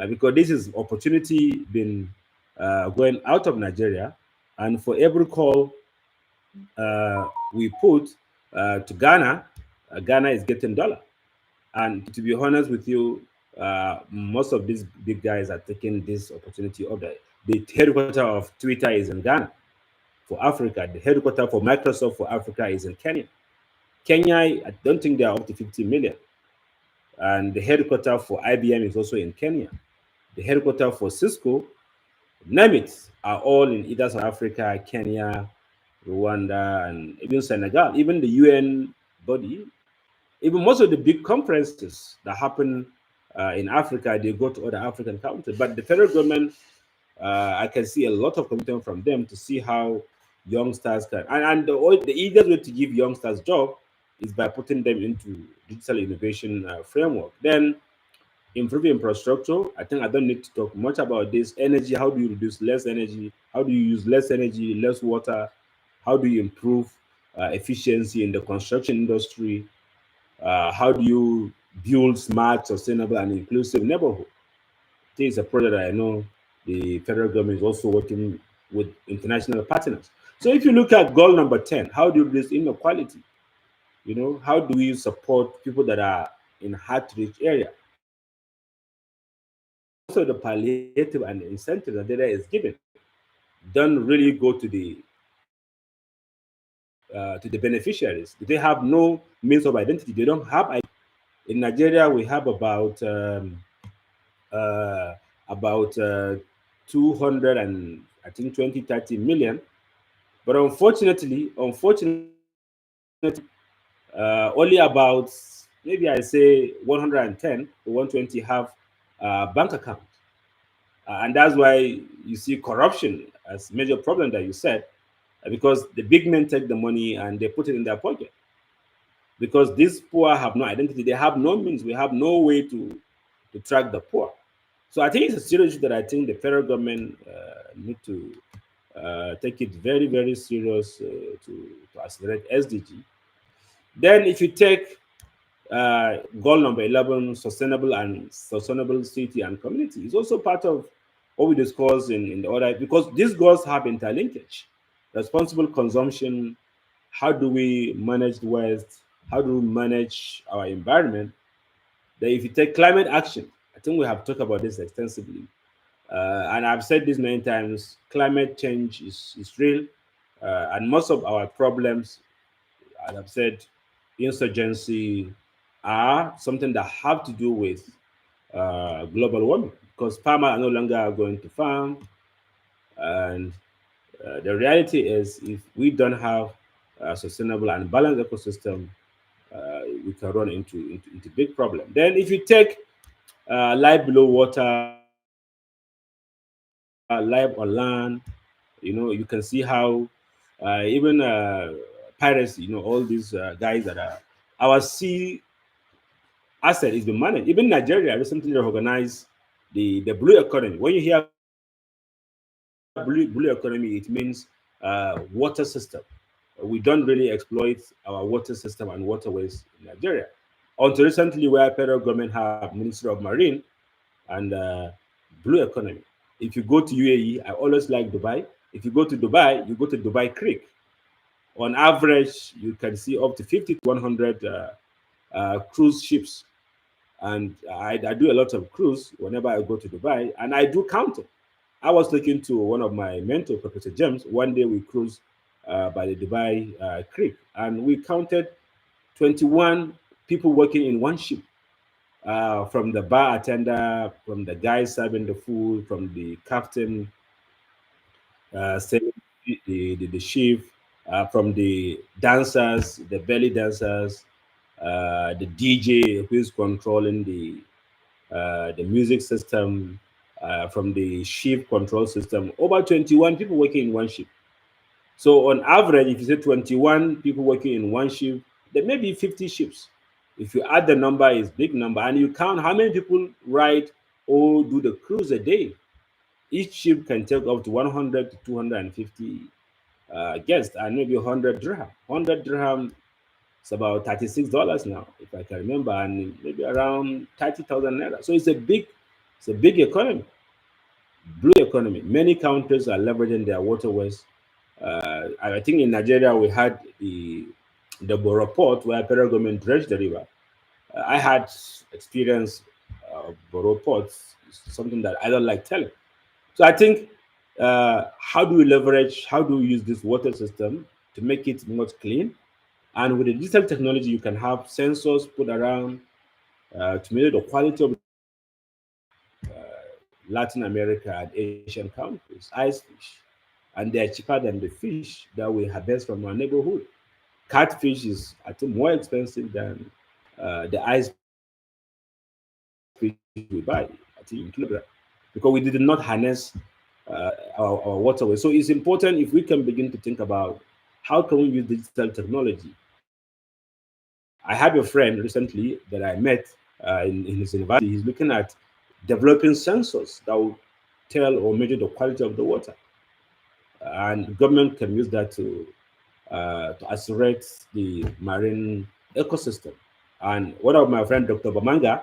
because this is opportunity been going out of Nigeria, and for every call we put to Ghana, Ghana is getting dollar. And to be honest with you, most of these big guys are taking this opportunity of the headquarter of Twitter is in Ghana for Africa. The headquarter for Microsoft for Africa is in Kenya. Kenya, I don't think they are up to 50 million. And the headquarter for IBM is also in Kenya. The headquarter for Cisco, name it, are all in either South Africa, Kenya, Rwanda, and even Senegal. Even the UN body, even most of the big conferences that happen in Africa, they go to other African countries. But the federal government, I can see a lot of commitment from them to see how youngsters can. And the easiest way to give youngsters job is by putting them into digital innovation framework. Then improve infrastructure. I think I don't need to talk much about this. Energy, how do you reduce less energy? How do you use less energy, less water? How do you improve efficiency in the construction industry? How do you build smart, sustainable, and inclusive neighborhood? This is a project that I know the federal government is also working with international partners. So if you look at goal number 10, how do you reduce inequality? How do we support people that are in hard to reach area? Also, the palliative and the incentive that data is given don't really go to the beneficiaries. They have no means of identity. They don't have. In Nigeria, we have uh, about 200 and I think 20, 30 million. But unfortunately, only about maybe I say 110 or 120 have bank account. And that's why you see corruption as major problem that you said, because the big men take the money and they put it in their pocket. Because these poor have no identity, they have no means, we have no way to track the poor. So I think it's a serious issue that I think the federal government need to take it very, very serious to accelerate SDG. Then, if you take goal number 11, sustainable city and community, is also part of what we discussed in the order, because these goals have interlinkage. Responsible consumption, how do we manage waste, how do we manage our environment. Then, if you take climate action, I think we have talked about this extensively. And I've said this many times, climate change is real. And most of our problems, as I've said, insurgency are something that have to do with global warming, because farmers are no longer going to farm. And the reality is, if we don't have a sustainable and balanced ecosystem, we can run into big problem. Then, if you take life below water, life on land, you can see how even piracy, all these guys that are our sea asset is being managed. Even Nigeria recently recognized the blue economy. When you hear blue economy, it means water system. We don't really exploit our water system and waterways in Nigeria. Until recently, where federal government have Ministry of Marine and blue economy. If you go to UAE, I always like Dubai. If you go to Dubai, you go to Dubai Creek. On average, you can see up to 50 to 100 cruise ships. And I do a lot of cruise whenever I go to Dubai, and I do count it. I was talking to one of my mentors, Professor James. One day we cruised by the Dubai Creek, and we counted 21 people working in one ship. From the bar attender, from the guy serving the food, from the captain selling the chef, from the dancers, the belly dancers, the DJ who is controlling the music system, from the ship control system. Over 21 people working in one ship. So on average, if you say 21 people working in one ship, there may be 50 ships. If you add the number, it's big number, and you count how many people ride or do the cruise a day. Each ship can take up to 100 to 250 guests, and maybe 100 dirham. 100 dirham is about $36 now, if I can remember, and maybe around 30,000 naira. So it's a big economy, blue economy. Many countries are leveraging their waterways. I think in Nigeria we had the Borough Port where federal government dredged the river. I had experience Borough ports, something that I don't like telling. So I think how do we leverage, how do we use this water system to make it more clean? And with the digital technology, you can have sensors put around to measure the quality of Latin America and Asian countries, ice fish. And they're cheaper than the fish that we harvest from our neighborhood. Catfish is, I think, more expensive than the ice fish we buy, I think, in kilogram, because we did not harness our waterway. So it's important if we can begin to think about how can we use digital technology. I have a friend recently that I met in his university. He's looking at developing sensors that will tell or measure the quality of the water, and government can use that to accelerate the marine ecosystem. And one of my friend, Dr. Bamanga,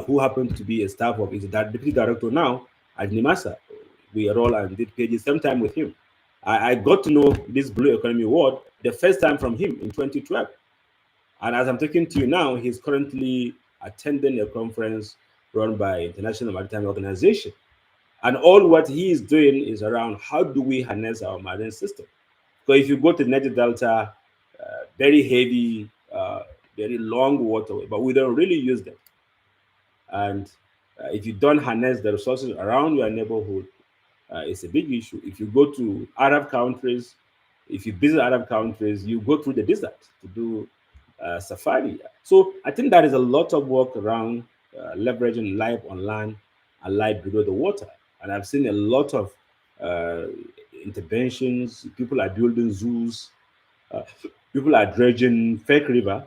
who happens to be a staff of, is the deputy director now at NIMASA. We all and did PhD same time with him. I got to know this blue economy award the first time from him in 2012. And as I'm talking to you now, he's currently attending a conference run by International Maritime Organization. And all what he is doing is around how do we harness our marine system. So if you go to Niger Delta, very heavy, very long waterway, but we don't really use them. And if you don't harness the resources around your neighborhood, it's a big issue. If you go to Arab countries, if you visit Arab countries, you go through the desert to do safari. So I think there is a lot of work around leveraging life on land and life below the water. And I've seen a lot of uh, interventions. People are building zoos. Uh, People are dredging fake river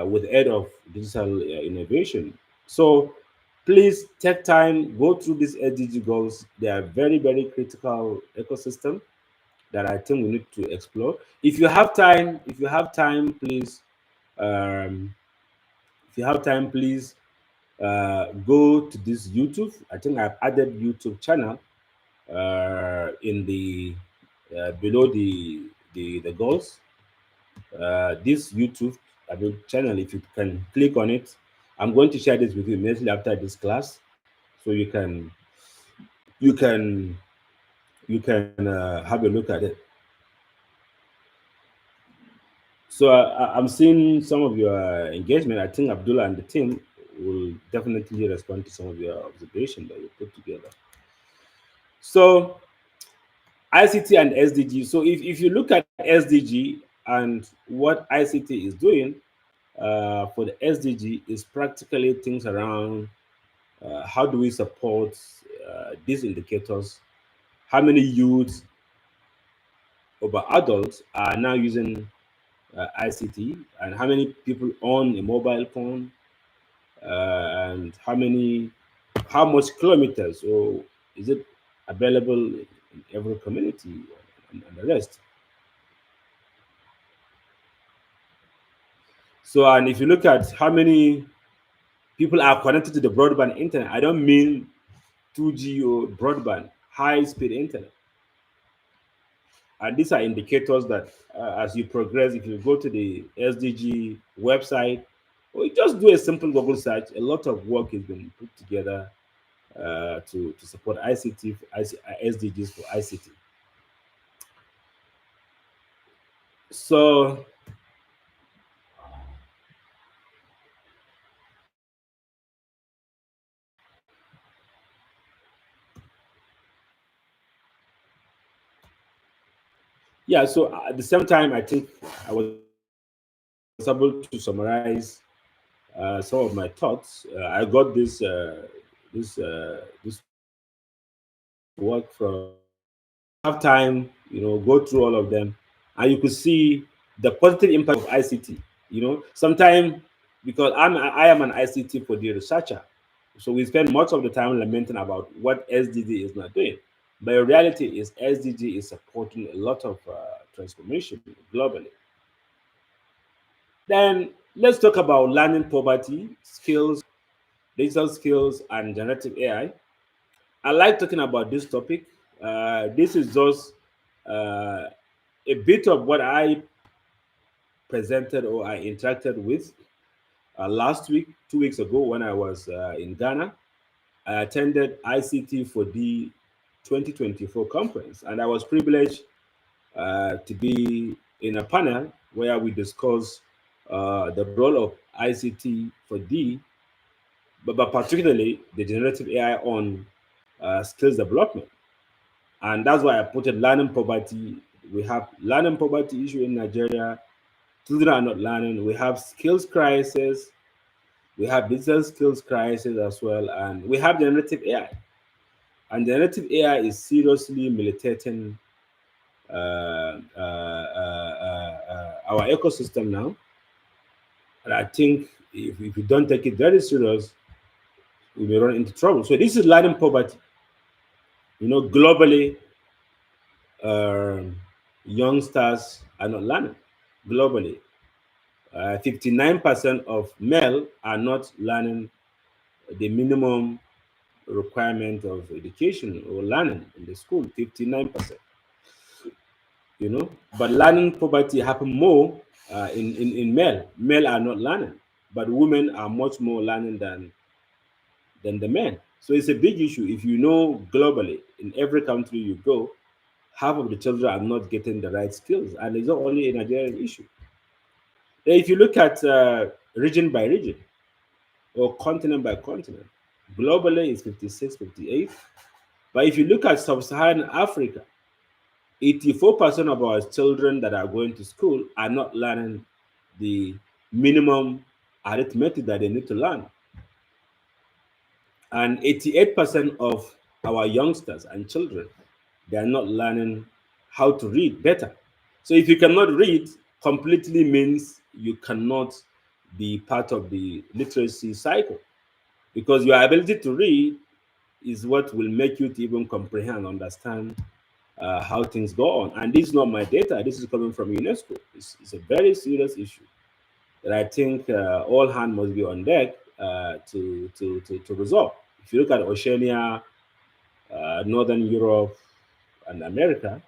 with the aid of digital innovation. So please take time, go through these SDG goals. They are very, very critical ecosystem that I think we need to explore. Please, um, if you have time, please go to this YouTube. I think I've added YouTube channel in the below the goals. This YouTube channel, if you can click on it, I'm going to share this with you immediately after this class, so you can you can have a look at it. So I'm seeing some of your engagement. I think Abdullah and the team will definitely respond to some of your observations that you put together. So ICT and SDG. So if you look at SDG and what ICT is doing for the SDG is practically things around how do we support these indicators, how many youths over adults are now using ICT, and how many people own a mobile phone, and how much kilometers, or is it available in every community, and the rest. So, and if you look at how many people are connected to the broadband internet, I don't mean 2G or broadband, high speed internet. And these are indicators that as you progress, if you go to the SDG website, or you just do a simple Google search, a lot of work has been put together to support ICT, SDGs for ICT. So yeah, so at the same time, I think I was able to summarize some of my thoughts. I got this work from have time, go through all of them, and you could see the positive impact of ICT. Sometimes because I am an ICT4D researcher, so we spend much of the time lamenting about what SDG is not doing. But the reality is SDG is supporting a lot of transformation globally. Then let's talk about learning poverty, skills, digital skills, and generative AI. I like talking about this topic. This is just uh, a bit of what I presented or I interacted with last week, 2 weeks ago, when I was in Ghana. I attended ICT4D 2024 conference, and I was privileged to be in a panel where we discussed the role of ICT4D, but particularly the generative AI on skills development. And that's why I put it learning poverty. We have learning poverty issue in Nigeria. Children are not learning. We have skills crisis. We have business skills crisis as well, and we have generative AI. And generative AI is seriously militating our ecosystem now. And I think if we don't take it very serious, we may run into trouble. So this is learning poverty. Globally, um youngsters are not learning globally. 59% of male are not learning the minimum requirement of education or learning in the school. 59%. But learning poverty happen more in male. Male are not learning, but women are much more learning than the men. So it's a big issue. If you know globally, in every country you go, half of the children are not getting the right skills, and it's not only a Nigerian issue. If you look at region by region or continent by continent, globally it's 56, 58. But if you look at sub-Saharan Africa, 84% of our children that are going to school are not learning the minimum arithmetic that they need to learn. And 88% of our youngsters and children, they are not learning how to read better. So if you cannot read, completely means you cannot be part of the literacy cycle, because your ability to read is what will make you to even comprehend, understand how things go on. And this is not my data. This is coming from UNESCO. It's a very serious issue that I think all hands must be on deck to resolve. If you look at Oceania, Northern Europe, and America,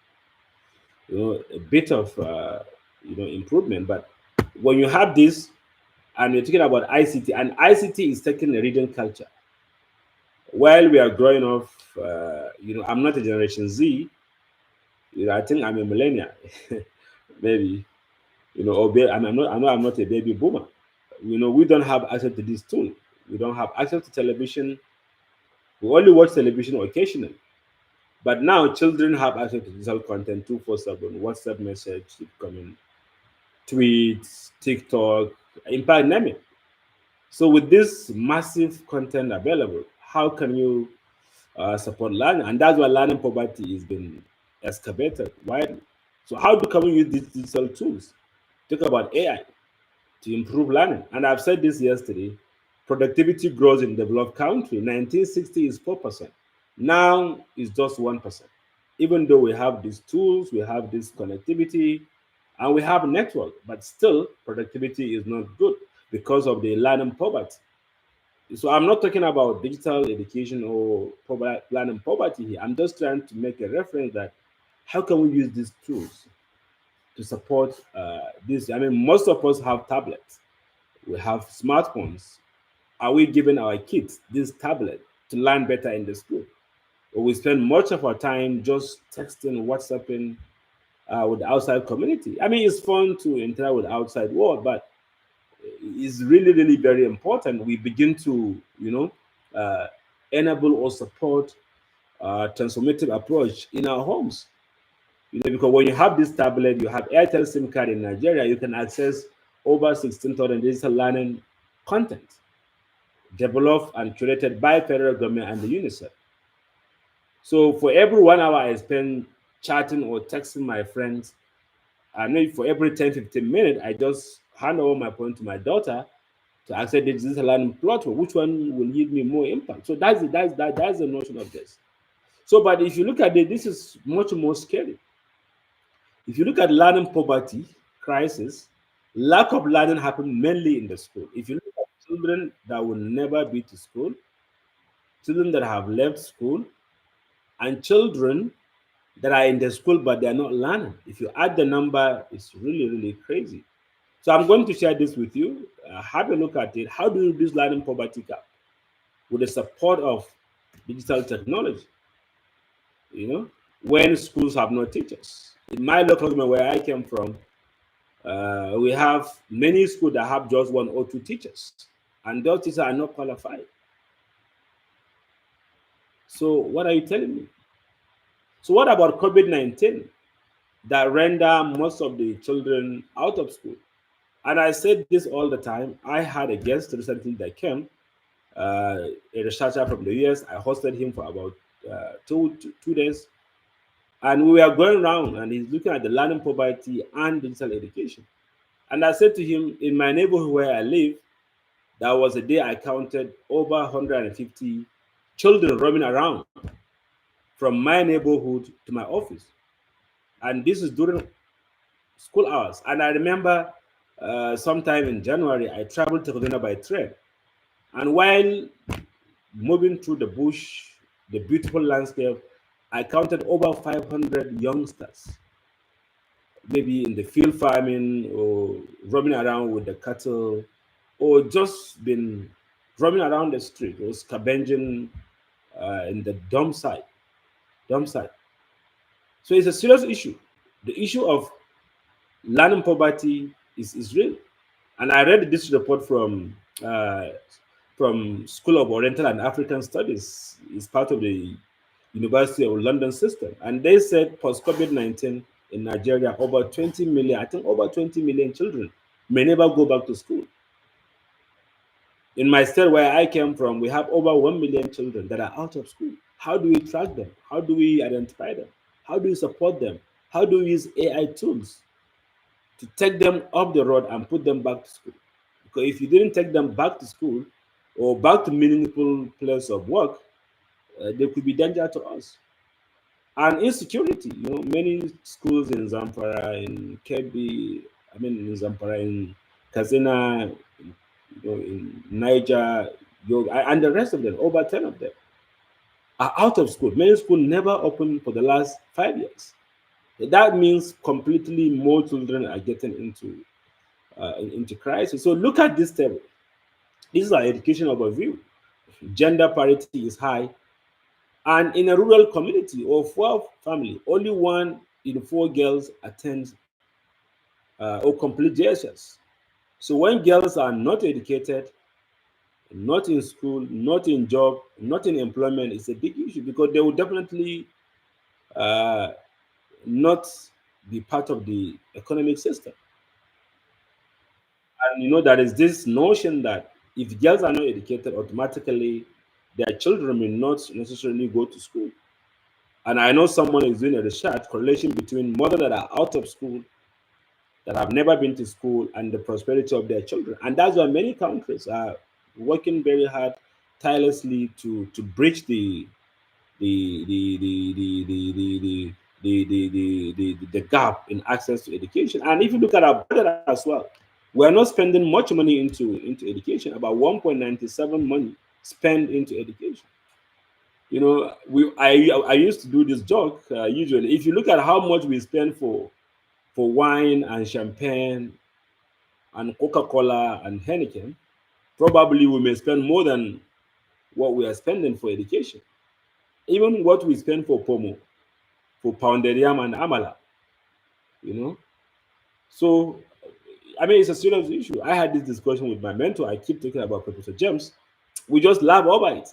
a bit of improvement. But when you have this, and you're talking about ICT, and ICT is taking a region culture. While we are growing up, I'm not a Generation Z. I think I'm a millennial, maybe. I'm not a baby boomer. We don't have access to this tool. We don't have access to television. We only watch television occasionally. But now children have access to digital content 247, WhatsApp message coming, tweets, TikTok, in fact, name it. So with this massive content available, how can you support learning? And that's why learning poverty has been excavated widely. So how can we use these digital tools? Talk about AI to improve learning. And I've said this yesterday, productivity grows in developed country. 1960 is 4%. Now it's just 1%. Even though we have these tools, we have this connectivity, and we have network, but still productivity is not good because of the learning poverty. So I'm not talking about digital education or learning poverty here. I'm just trying to make a reference that how can we use these tools to support this? I mean, most of us have tablets, we have smartphones. Are we giving our kids this tablet to learn better in the school? Or we spend much of our time just texting, WhatsApping, with the outside community. I mean, it's fun to interact with the outside world, but it's really, really very important we begin to, enable or support transformative approach in our homes. Because when you have this tablet, you have Airtel SIM card in Nigeria, you can access over 16,000 digital learning content developed and curated by federal government and the UNICEF. So for every 1 hour I spend chatting or texting my friends, I know for every 10, 15 minutes, I just hand over my phone to my daughter to access the digital learning platform. Which one will give me more impact? So that's the notion of this. So, but if you look at it, this is much more scary. If you look at learning poverty crisis, lack of learning happens mainly in the school. If you look at children that will never be to school, children that have left school, and children that are in the school but they are not learning, if you add the number, it's really, really crazy. So I'm going to share this with you. Have a look at it. How do you reduce learning poverty gap with the support of digital technology? When schools have no teachers. In my local government where I came from, we have many schools that have just 1 or 2 teachers, and those teachers are not qualified. So what are you telling me? So what about COVID-19 that render most of the children out of school? And I said this all the time. I had a guest recently that came, a researcher from the US. I hosted him for about 2 days. And we were going around and he's looking at the learning poverty and digital education. And I said to him, in my neighborhood where I live, there was a day I counted over 150 children roaming around from my neighborhood to my office. And this is during school hours. And I remember sometime in January, I traveled to Kaduna by train. And while moving through the bush, the beautiful landscape, I counted over 500 youngsters, maybe in the field farming or roaming around with the cattle, or just been roaming around the street or scavenging in the dump site. Dump site. So it's a serious issue. The issue of learning poverty is real. And I read this report from School of Oriental and African Studies. It's part of the University of London system. And they said post COVID-19 in Nigeria, over 20 million, I think over 20 million children may never go back to school. In my state where I came from, we have over 1 million children that are out of school. How do we track them? How do we identify them? How do we support them? How do we use AI tools to take them off the road and put them back to school? Because if you didn't take them back to school or back to meaningful place of work, they could be danger to us. And insecurity, many schools in Zamfara, in Kebbi, in Zamfara, in Kazina, in Niger, and the rest of them, over 10 of them, are out of school. Many schools never opened for the last 5 years. That means completely more children are getting into crisis. So look at this table. This is our education overview. Gender parity is high. And in a rural community or poor family, only 1 in 4 girls attend or complete JSS. So when girls are not educated, not in school, not in job, not in employment, it's a big issue because they will definitely not be part of the economic system. And there is this notion that if girls are not educated, automatically their children may not necessarily go to school. And I know someone is doing a research correlation between mothers that are out of school, that have never been to school, and the prosperity of their children. And that's why many countries are working very hard, tirelessly to bridge the gap in access to education. And if you look at our budget as well, we are not spending much money into education. About 1.97 money spent into education. I used to do this joke usually. If you look at how much we spend for wine and champagne and Coca-Cola and Heineken, probably we may spend more than what we are spending for education. Even what we spend for Pomo, for pounded yam and amala, you know. So, I mean, it's a serious issue. I had this discussion with my mentor. I keep talking about Professor James. We just laugh over it.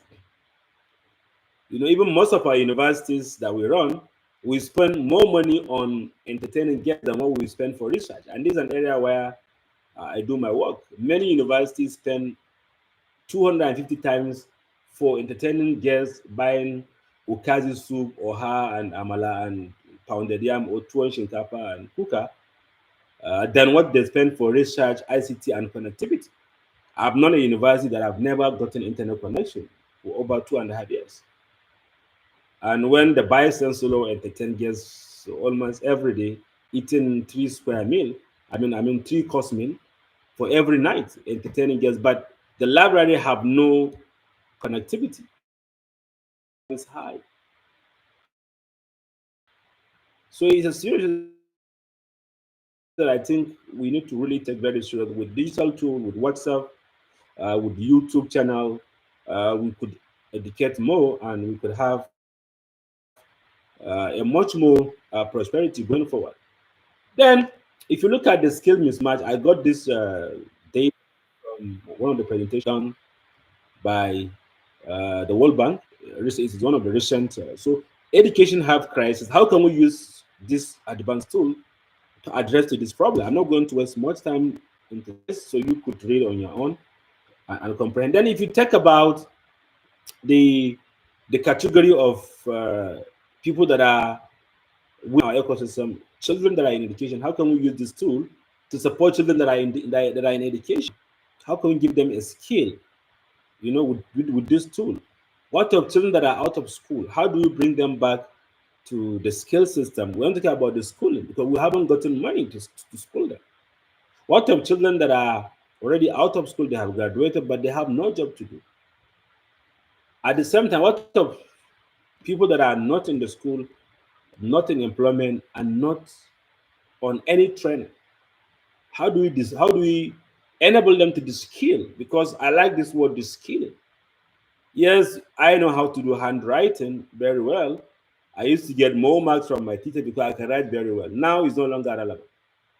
Even most of our universities that we run, we spend more money on entertaining guests than what we spend for research. And this is an area where I do my work. Many universities spend 250 times for entertaining guests, buying ukazi soup, oha, and amala, and pounded yam, or tuwon shinkapa, and kuka, than what they spend for research, ICT, and connectivity. I've known a university that I've never gotten internet connection for over 2.5 years. And when the vice chancellor entertain guests almost every day, eating 3 square meal, I mean 3 course meal for every night, entertaining guests. But the library have no connectivity. It's high. So it's a serious that I think we need to really take very serious with digital tool, with WhatsApp, with YouTube channel. We could educate more, and we could have a much more prosperity going forward. Then, if you look at the skill mismatch, I got this data from one of the presentations by the World Bank. It's one of the recent. So, education have crisis. How can we use this advanced tool to address to this problem? I'm not going to waste much time into this, so you could read on your own and comprehend. Then, if you talk about the category of people that are with our ecosystem, children that are in education, how can we use this tool to support children that are that are in education? How can we give them a skill, with this tool? What of children that are out of school? How do we bring them back to the skill system? We're not talking about the schooling because we haven't gotten money to school them. What of children that are already out of school? They have graduated, but they have no job to do. At the same time, what of people that are not in the school, not in employment, and not on any training? How do we enable them to the skill? Because I like this word, the skill. Yes, I know how to do handwriting very well. I used to get more marks from my teacher because I can write very well. Now it's no longer relevant.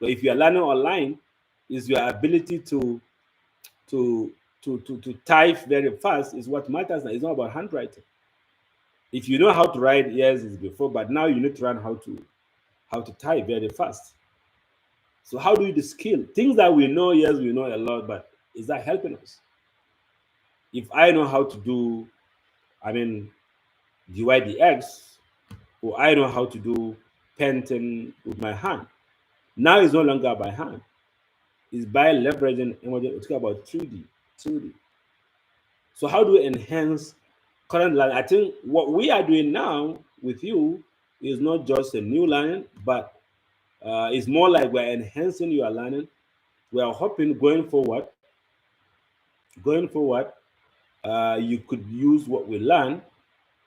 But if you are learning online, is your ability to to type very fast is what matters now. It's not about handwriting. If you know how to write, yes, it's before, but now you need to learn how to type very fast. So how do we the skill? Things that we know, yes, we know a lot, but is that helping us? If I know how to do, I mean, divide the eggs, or I know how to do painting with my hand. Now it's no longer by hand. It's by leveraging emerging. Talk about 3D, 2D. So how do we enhance current learning? I think what we are doing now with you is not just a new learning, but it's more like we're enhancing your learning. We are hoping going forward, you could use what we learn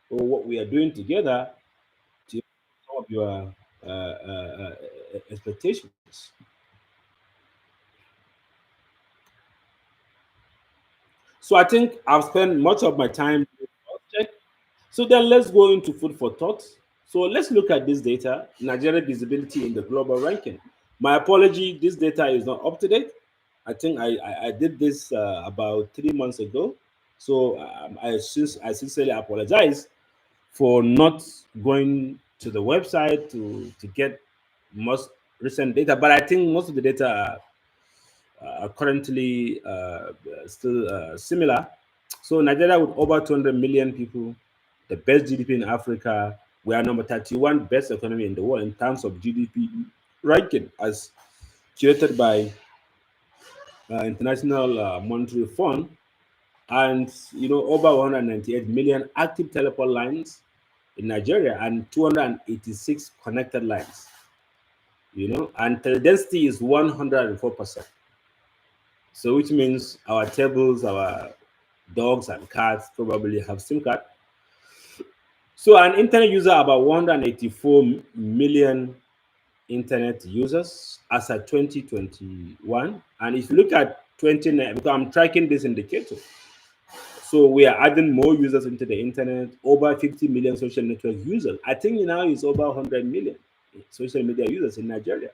or what we are doing together to some of your expectations. So I think I've spent much of my time doing check. So then let's go into food for thought. So let's look at this data, Nigeria visibility in the global ranking. My apology, this data is not up to date. I think I did this about 3 months ago. So I sincerely apologize for not going to the website to get most recent data. But I think most of the data are currently still similar. So Nigeria with over 200 million people, the best GDP in Africa. We are number 31 best economy in the world in terms of GDP ranking, as curated by International Monetary Fund, and over 198 million active telephone lines in Nigeria and 286 connected lines. And the density is 104%. So which means our tables, our dogs and cats probably have SIM card. So an internet user about 184 million internet users as at 2021. And if you look at 29, because I'm tracking this indicator, so we are adding more users into the internet, over 50 million social network users. I think now it's over 100 million social media users in Nigeria.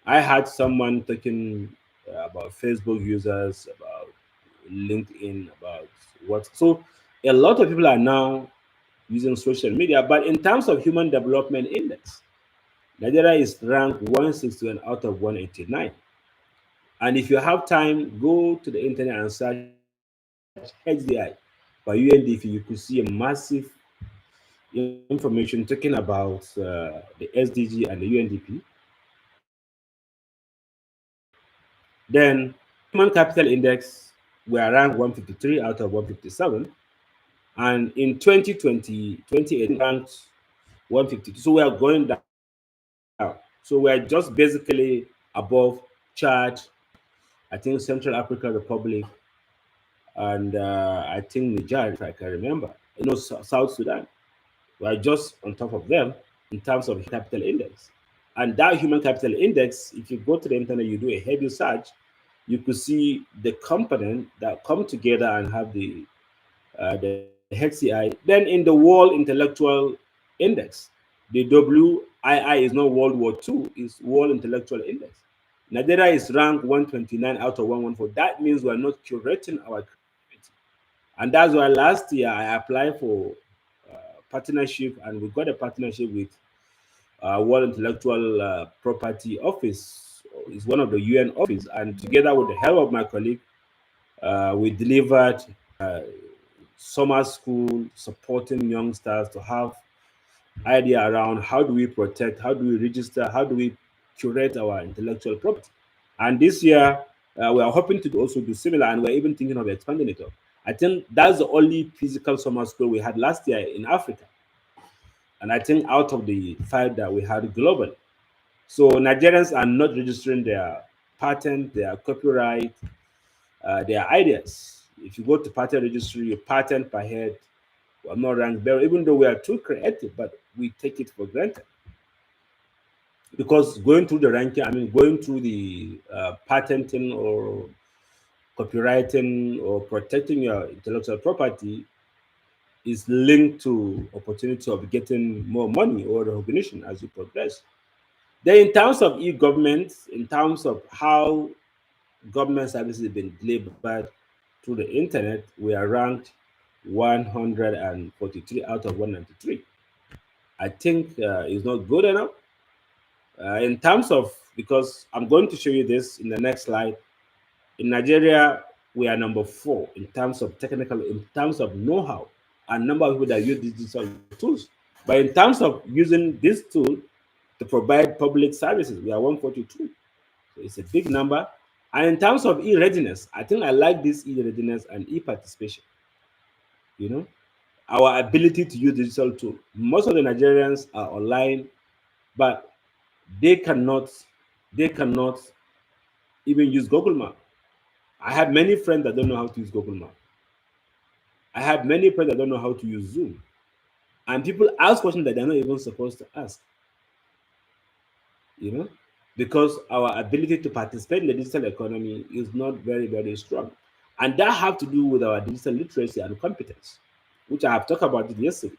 I had someone talking about Facebook users, about LinkedIn, about what. So a lot of people are now using social media. But in terms of human development index, Nigeria is ranked 161 out of 189. And if you have time, go to the internet and search HDI by UNDP. You could see a massive information talking about the SDG and the UNDP. Then Human Capital Index, we are ranked 153 out of 157. And in 2020, 2018, ranked 152. So we are going down. So we are just basically above Chad, I think Central African Republic, and I think Niger, if I can remember. South Sudan. We are just on top of them in terms of capital index. And that human capital index, if you go to the internet, you do a heavy search, you could see the component that come together and have the HCI. Then in the World Intellectual Index, the WII is not World War II, it's World Intellectual Index. Nigeria is ranked 129 out of 114. That means we're not curating our creativity. And that's why last year I applied for partnership, and we got a partnership with World Intellectual Property Office. It's one of the UN office, and together with the help of my colleague, we delivered summer school supporting youngsters to have idea around how do we protect, how do we register, how do we curate our intellectual property. And this year, we are hoping to also do similar, and we're even thinking of expanding it up. I think that's the only physical summer school we had last year in Africa. And I think out of the five that we had globally. So Nigerians are not registering their patent, their copyright, their ideas. If you go to patent registry, your patent per head, we're not ranked there, even though we are too creative, but we take it for granted. Because going through the ranking, I mean, going through the patenting or copywriting or protecting your intellectual property is linked to opportunity of getting more money or recognition as you progress. Then in terms of e-government, in terms of how government services have been delivered through the internet, we are ranked 143 out of 193. I think it's not good enough. In terms of, because I'm going to show you this in the next slide, in Nigeria, we are number 4 in terms of technical, in terms of know-how, and number of people that use digital tools. But in terms of using this tool to provide public services, we are 142. So it's a big number. And in terms of e-readiness, I think I like this e-readiness and e-participation. You know, our ability to use digital tool. Most of the Nigerians are online, but they cannot they cannot even use Google Map. I have many friends that don't know how to use Google Map. I have many friends that don't know how to use Zoom. And people ask questions that they're not even supposed to ask, you know, because our ability to participate in the digital economy is not very, very strong. And that have to do with our digital literacy and competence, which I have talked about it yesterday.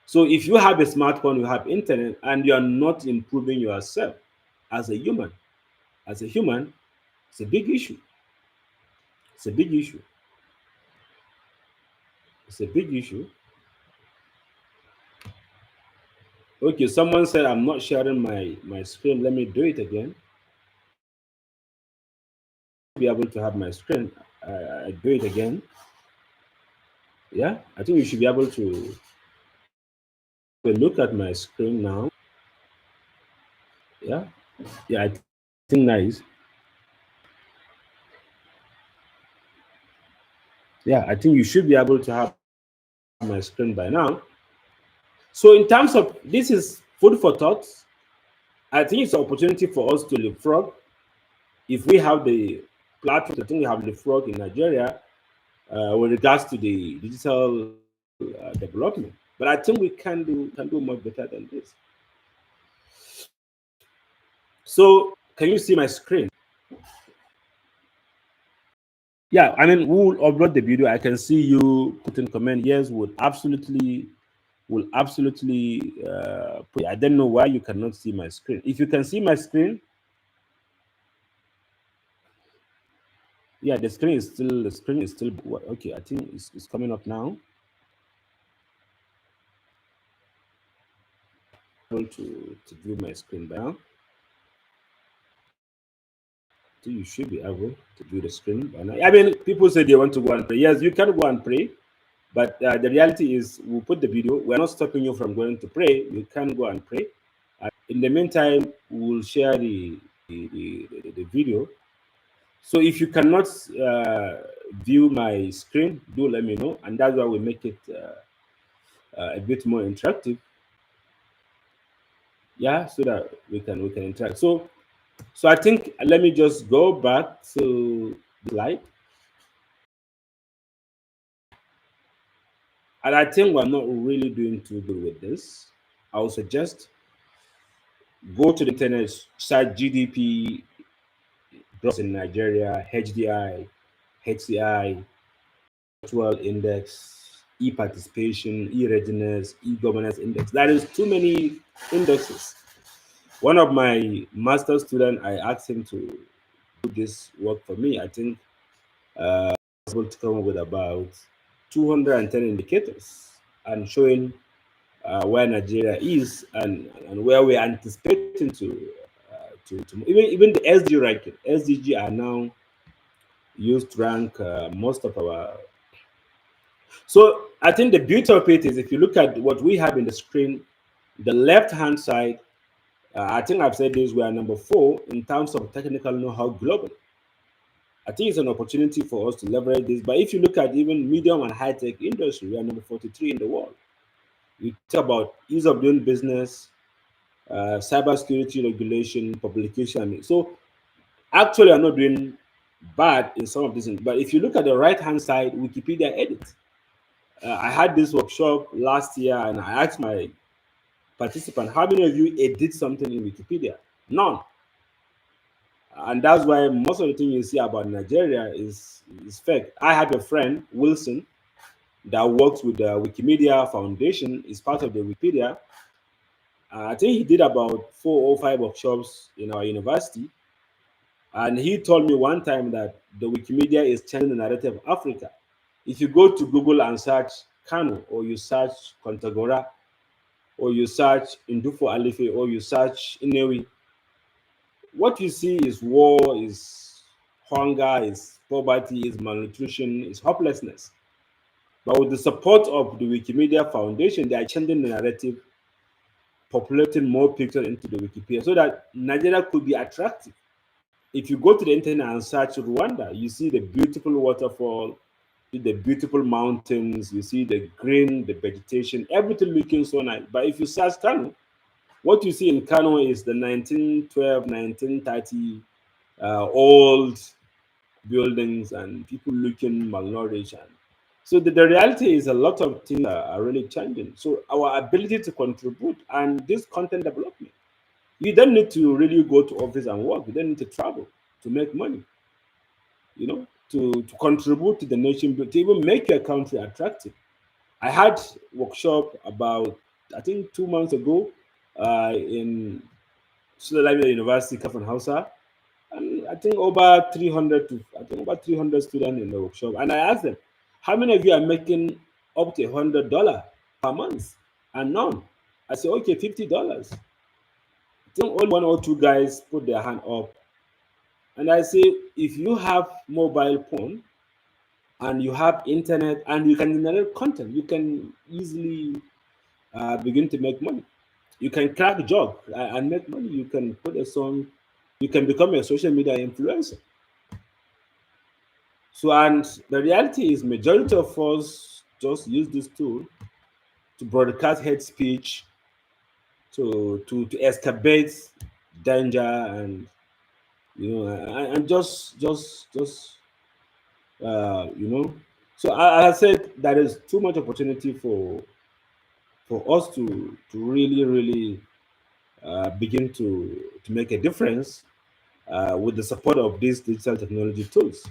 So if you have a smartphone, you have internet, and you are not improving yourself as a human, as a human, it's a big issue. It's a big issue. It's a big issue. Okay, someone said I'm not sharing my screen. Let me do it again. Be able to have my screen. I do it again. Yeah, I think you should be able to look at my screen now. Yeah, yeah, I think nice. Yeah, I think you should be able to have my screen by now. So in terms of, this is food for thought. I think it's an opportunity for us to leapfrog. If we have the platform, I think we have leapfrog in Nigeria with regards to the digital development. But I think we can do much better than this. So can you see my screen? Yeah, I mean, we will upload the video. I can see you putting comment. Yes, would absolutely will absolutely I don't know why you cannot see my screen. If you can see my screen, yeah, the screen is still okay. I think it's coming up now. Able to view my screen by now. So you should be able to view the screen by now. I mean, people say they want to go and pray. Yes, you can go and pray, but the reality is, we'll put the video. We're not stopping you from going to pray. You can go and pray. In the meantime, we'll share the video. So if you cannot view my screen, do let me know, and that's why we make it a bit more interactive. Yeah, so that we can interact. So I think, let me just go back to the slide, and I think we're not really doing too good with this. I would suggest go to the internet, search GDP growth in Nigeria, HDI, HCI, virtual index, e-participation, e-readiness, e-governance index. There is too many indexes. One of my master student, I asked him to do this work for me. I think I was able to come up with about 210 indicators and showing where Nigeria is, and where we're anticipating to even the SDG ranking. SDG are now used to rank most of our. So I think the beauty of it is, if you look at what we have in the screen, the left hand side, I think I've said this, we are number 4 in terms of technical know-how globally. I think it's an opportunity for us to leverage this. But if you look at even medium and high tech industry, we are number 43 in the world. We talk about ease of doing business, cybersecurity regulation, publication. So actually, I'm not doing bad in some of these things. But if you look at the right hand side, Wikipedia edit. I had this workshop last year, and I asked my participant, how many of you edit something in Wikipedia? None. And that's why most of the thing you see about Nigeria is fake. I had a friend, Wilson, that works with the Wikimedia Foundation, is part of the Wikipedia. I think he did about 4 or 5 workshops in our university. And he told me one time that the Wikimedia is changing the narrative of Africa. If you go to Google and search Kano, or you search Kontagora, or you search Indufo Alife, or you search Inewi, what you see is war, is hunger, is poverty, is malnutrition, is hopelessness. But with the support of the Wikimedia Foundation, they are changing the narrative, populating more pictures into the Wikipedia, so that Nigeria could be attractive. If you go to the internet and search Rwanda, you see the beautiful waterfall, the beautiful mountains, you see the green, the vegetation, everything looking so nice. But if you search Kano, what you see in Kano is the 1912, 1930 old buildings, and people looking malnourished. And so the reality is, a lot of things are really changing. So our ability to contribute, and this content development, you don't need to really go to office and work. You don't need to travel to make money, to contribute to the nation, but to even make your country attractive. I had workshop about, I think, 2 months ago in Sulalabia University, Kafan Hausa, and I think over 300 students in the workshop. And I asked them, how many of you are making up to $100 per month? And none. I said, okay, $50. I think only 1 or 2 guys put their hand up. And I say, if you have mobile phone and you have internet and you can generate content, you can easily begin to make money. You can crack a job and make money. You can put a song. You can become a social media influencer. So, and the reality is, majority of us just use this tool to broadcast hate speech, to escalate danger, and and just you know. So as I said, there is too much opportunity for us to really begin to make a difference with the support of these digital technology tools.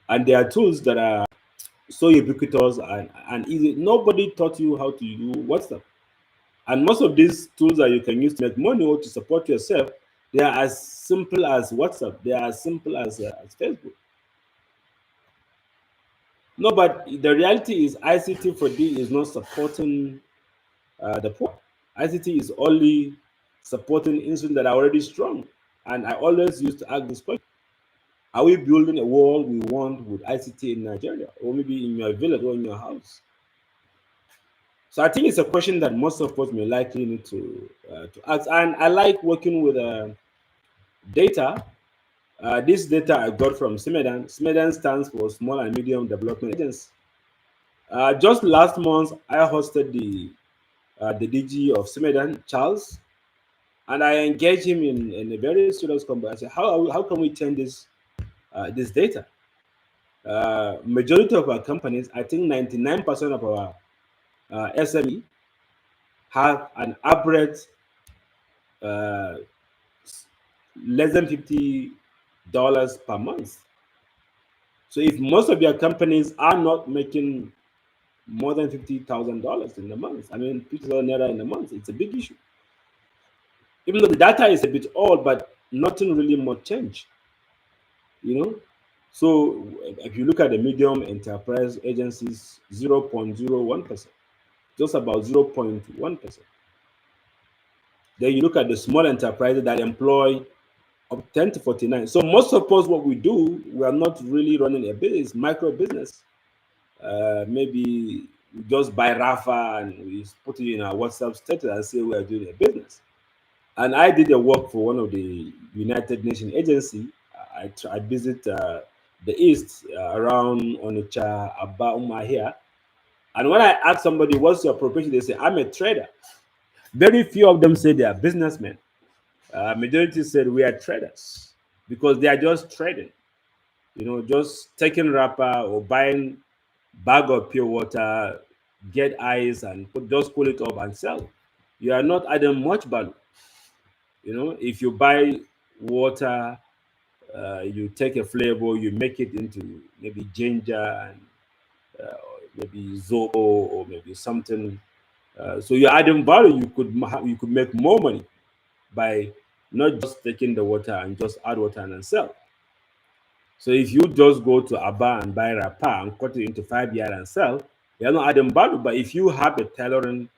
And there are tools that are so ubiquitous and easy. Nobody taught you how to do WhatsApp. And most of these tools that you can use to make money or to support yourself, they are as simple as WhatsApp. They are as simple as Facebook. No, but the reality is ICT4D is not supporting the poor. ICT is only supporting institutions that are already strong. And I always used to ask this question: are we building a world we want with ICT in Nigeria, or maybe in your village or in your house? So I think it's a question that most of us may likely need to ask. And I like working with data. This data I got from SMEDAN. SMEDAN stands for Small and Medium Development Agency. Just last month, I hosted the DG of SMEDAN, Charles, and I engaged him in a very serious conversation. I said, how can we turn this data? Majority of our companies, I think 99% of our SME have an average uh, less than $50 per month. So if most of your companies are not making more than $50,000 in a month, I mean, $50,000 in a month, it's a big issue. Even though the data is a bit old, but nothing really much change, you know. So if you look at the medium enterprise agencies, 0.01%, just about 0.1%. Then you look at the small enterprises that employ up 10 to 49. So most of us, what we do, we are not really running a business, micro business. Maybe we just buy Rafa and we put it in our WhatsApp status and say we are doing a business. And I did a work for one of the United Nations agency. I visit the east around Onitsha, Aba, Umahia. And when I ask somebody, what's your profession? They say, I'm a trader. Very few of them say they are businessmen. Majority said we are traders because they are just trading. Just taking wrapper or buying bag of pure water, get ice and just cool it up and sell. You are not adding much value. If you buy water, you take a flavor, you make it into maybe ginger and maybe zobo or maybe something. So you're adding value. You could make more money by not just taking the water and just add water and then sell. So if you just go to Aba and buy wrapper and cut it into 5 yards and sell, you're not adding value. But if you have a tailoring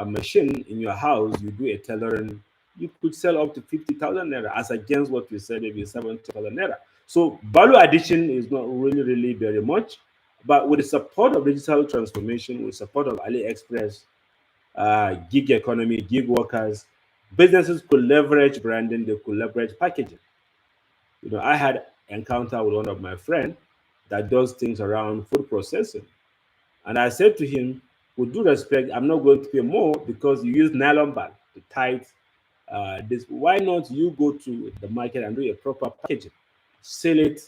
machine in your house, you do a tailoring, you could sell up to 50,000 naira as against what you said, maybe 70,000 naira. So value addition is not really very much. But with the support of digital transformation, with support of AliExpress, gig economy, gig workers, businesses could leverage branding, they could leverage packaging. I had encounter with one of my friends that does things around food processing. And I said to him, with due respect, I'm not going to pay more because you use nylon bag to tie this. Why not you go to the market and do a proper packaging, sell it,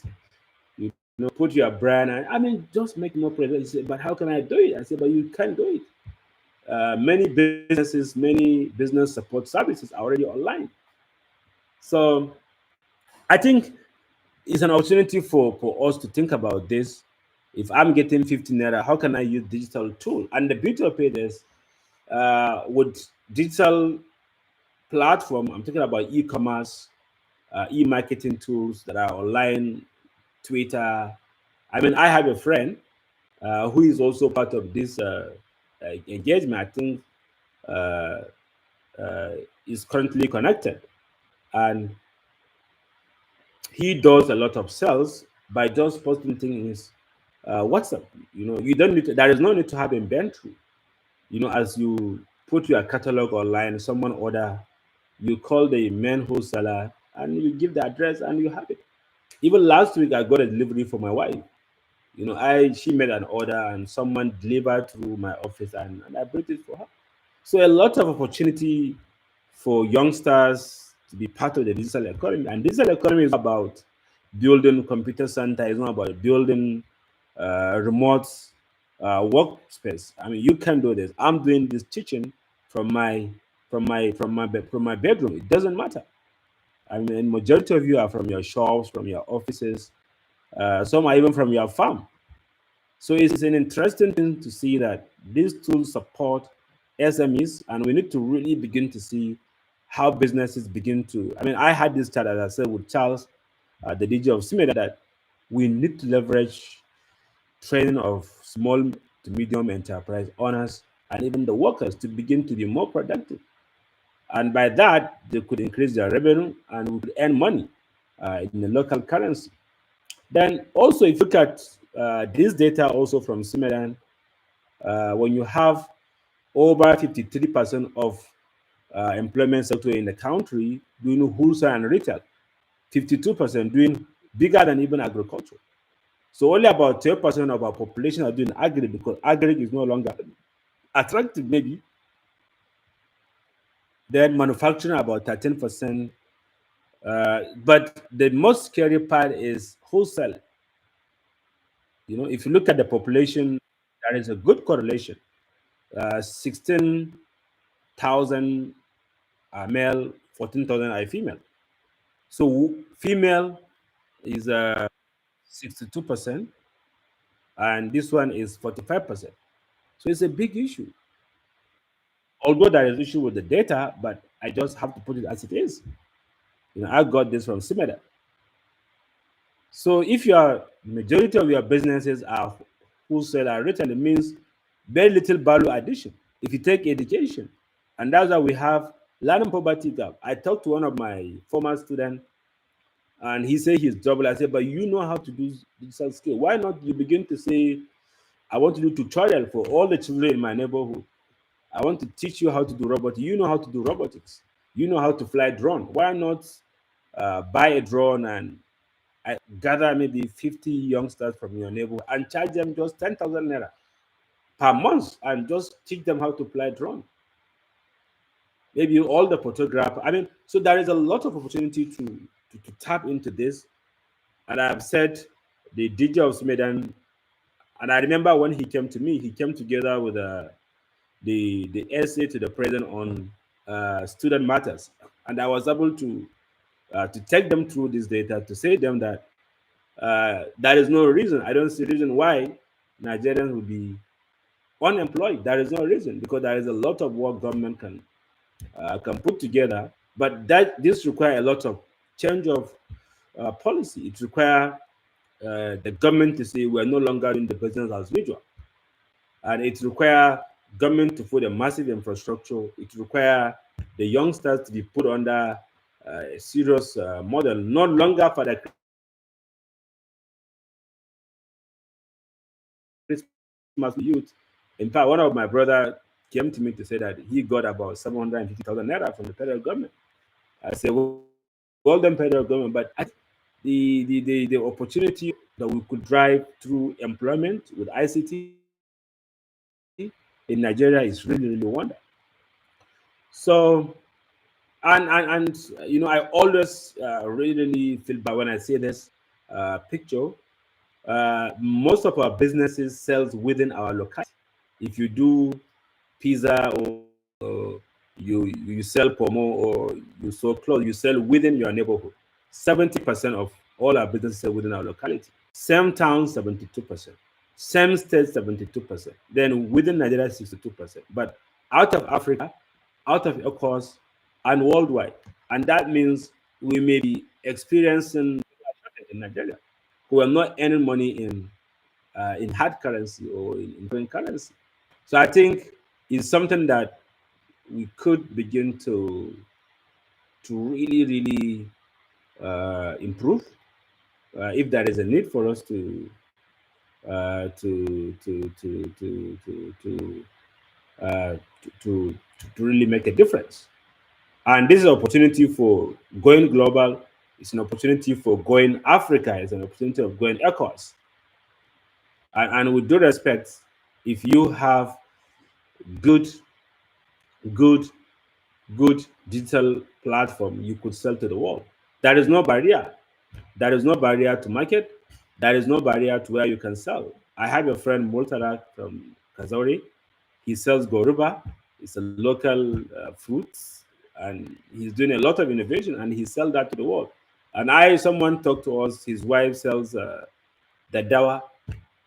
put your brand, and I mean, just make more profit. He said, but how can I do it? I said, but you can't do it. Many businesses, many business support services are already online. So I think it's an opportunity for us to think about this. If I'm getting 15 naira, how can I use digital tool? And the beauty of it is with digital platform, I'm talking about e-commerce, e-marketing tools that are online, Twitter. I mean, I have a friend who is also part of this engagement. I think uh, uh, is currently connected, and he does a lot of sales by just posting things in his WhatsApp. You don't need to, there is no need to have inventory. As you put your catalog online, someone order, you call the main wholesaler and you give the address and you have it. Even last week, I got a delivery for my wife. She made an order and someone delivered through my office and I brought it for her. So a lot of opportunity for youngsters to be part of the digital economy. And digital economy is about building computer center. It's not about building remote workspace. I mean, you can do this. I'm doing this teaching from my bedroom. It doesn't matter. I mean, majority of you are from your shops, from your offices. Some are even from your farm. So it's an interesting thing to see that these tools support SMEs, and we need to really begin to see how businesses begin to. I mean, I had this chat, as I said, with Charles, the DJ of CIMEDA, that we need to leverage training of small to medium enterprise owners and even the workers to begin to be more productive. And by that, they could increase their revenue and we could earn money in the local currency. Then also, if you look at this data also from CIMEDAN, when you have over 53% of employment sector in the country doing wholesale and retail, 52% doing bigger than even agriculture. So only about 12% of our population are doing agri because agri is no longer attractive, maybe. Then manufacturing about 13%. But the most scary part is wholesale. You know, if you look at the population, there is a good correlation. 16,000 are male, 14,000 are female. So female is 62%, and this one is 45%. So it's a big issue. Although there is issue with the data, but I just have to put it as it is. You know, I got this from CIMEDA. So if your majority of your businesses are wholesale or retail, it means very little value addition. If you take education, and that's why we have learning poverty gap. I talked to one of my former students, and he said he's double. I said, but you know how to do digital skill. Why not you begin to say, I want to do tutorial for all the children in my neighborhood. I want to teach you how to do robotics. You know how to do robotics. You know how to fly drone. Why not buy a drone and gather maybe 50 youngsters from your neighborhood and charge them just 10,000 naira per month and just teach them how to fly drone? Maybe all the photograph. I mean, so there is a lot of opportunity to tap into this. And I've said the DJ of Smedan, and I remember when he came to me, he came together with the essay to the president on student matters, and I was able to take them through this data to say them that there is no reason. I don't see reason why Nigerians will be unemployed. There is no reason because there is a lot of work government can put together, but that this require a lot of change of policy. It require the government to say we're no longer doing the business as usual, and it require government to put a massive infrastructure. It require the youngsters to be put under a serious model, no longer for the Christmas youth. In fact, one of my brother came to me to say that he got about 750,000 naira from the federal government. I said, well done, federal government, but the opportunity that we could drive through employment with ICT in Nigeria is really, really wonderful. So, and you know, I always really, really feel bad when I see this picture. Most of our businesses sells within our locality. If you do pizza or you sell pomo or you sell clothes, you sell within your neighborhood. 70% of all our businesses sell within our locality. Same town, 72%. Same state, 72%. Then within Nigeria, 62%. But out of Africa, out of ECOWAS, and worldwide. And that means we may be experiencing in Nigeria who are not earning money in hard currency or in foreign currency. So I think it's something that we could begin to really, really improve if there is a need for us to uh, to really make a difference. And this is an opportunity for going global. It's an opportunity for going Africa. It's an opportunity of going ECOWAS. And with due respect, if you have good, good, good digital platform, you could sell to the world. There is no barrier. There is no barrier to market. There is no barrier to where you can sell. I have a friend, Multarak from Kazori. He sells goruba. It's a local fruit, and he's doing a lot of innovation, and he sells that to the world. And someone talked to us. His wife sells the dawa.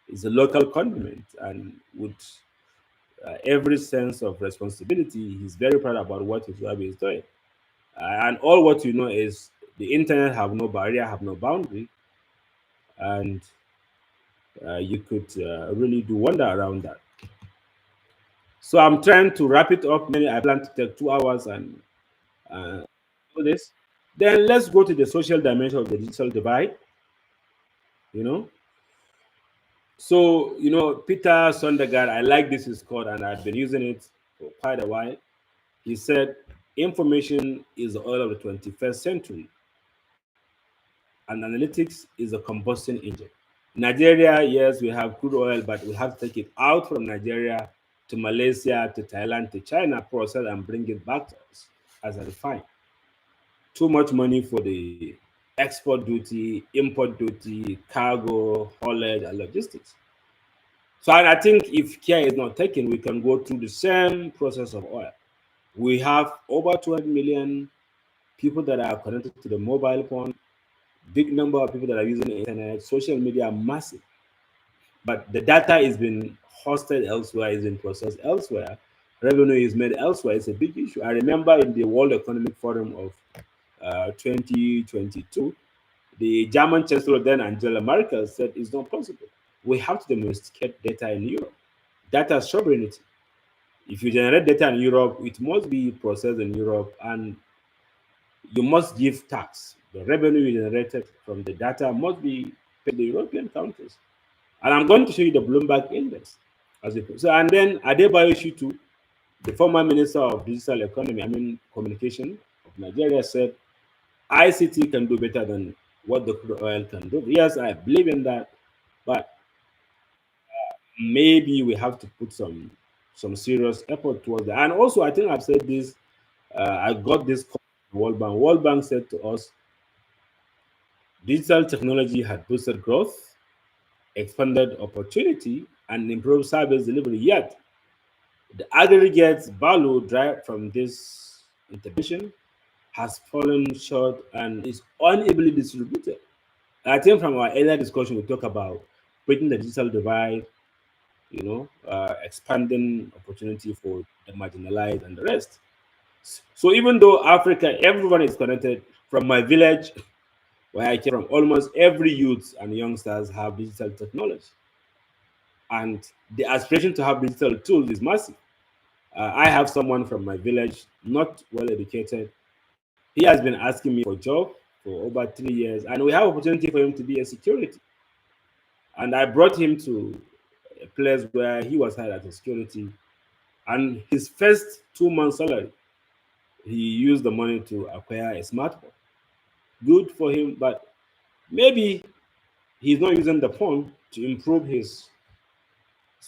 It's a local condiment, and would every sense of responsibility. He's very proud about what his wife is doing. And all what you know is the internet have no barrier, have no boundary, and you could really do wonder around that. So I'm trying to wrap it up. Maybe I plan to take 2 hours and uh, do this. Then let's go to the social dimension of the digital divide. You know, so Peter Sondergaard, I like this is called, and I've been using it for quite a while. He said, "Information is the oil of the 21st century, and analytics is a combustion engine." Nigeria, yes, we have crude oil, but we have to take it out from Nigeria to Malaysia, to Thailand, to China, process and bring it back to us as a refined. Too much money for the export duty, import duty, cargo, haulage, and logistics. So and I think if care is not taken, we can go through the same process of oil. We have over 200 million people that are connected to the mobile phone, big number of people that are using the internet, social media, massive. But the data is being hosted elsewhere, is being processed elsewhere, revenue is made elsewhere. It's a big issue. I remember in the World Economic Forum of 2022, the German Chancellor then, Angela Merkel, said it's not possible. We have to domesticate data in Europe. Data sovereignty. If you generate data in Europe, it must be processed in Europe and you must give tax. The revenue generated from the data must be paid to the European countries. And I'm going to show you the Bloomberg Index. So, and then Adebayo Shitu, the former Minister of Digital Economy, Communication of Nigeria, said ICT can do better than what the crude oil can do. Yes, I believe in that, but maybe we have to put some serious effort towards that. And also, I think I've said this. I got this call from World Bank. World Bank said to us, digital technology had boosted growth, expanded opportunity, and improved service delivery. Yet, the aggregate value derived from this intervention has fallen short and is unevenly distributed. I think from our earlier discussion, we talk about breaking the digital divide, expanding opportunity for the marginalized and the rest. So even though Africa, everyone is connected, from my village where I came from, almost every youth and youngsters have digital technology. And the aspiration to have digital tools is massive. I have someone from my village, not well educated. He has been asking me for a job for over 3 years, and we have opportunity for him to be a security. And I brought him to a place where he was hired as a security, and his first 2 months' salary, he used the money to acquire a smartphone. Good for him, but maybe he's not using the phone to improve his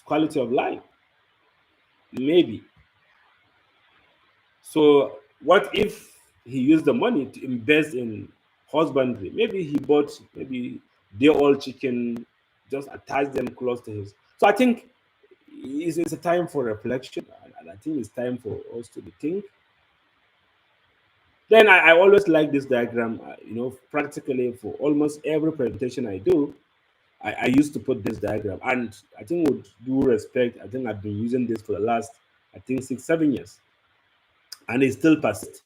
quality of life. Maybe. So what if he used the money to invest in husbandry? Maybe he bought maybe day-old chicken, just attach them close to his. So I think it's a time for reflection, and I think it's time for us to think. Then I always like this diagram. Practically for almost every presentation I do, I used to put this diagram, and I think with due respect, I think I've been using this for the last, I think 6, 7 years, and it still persists.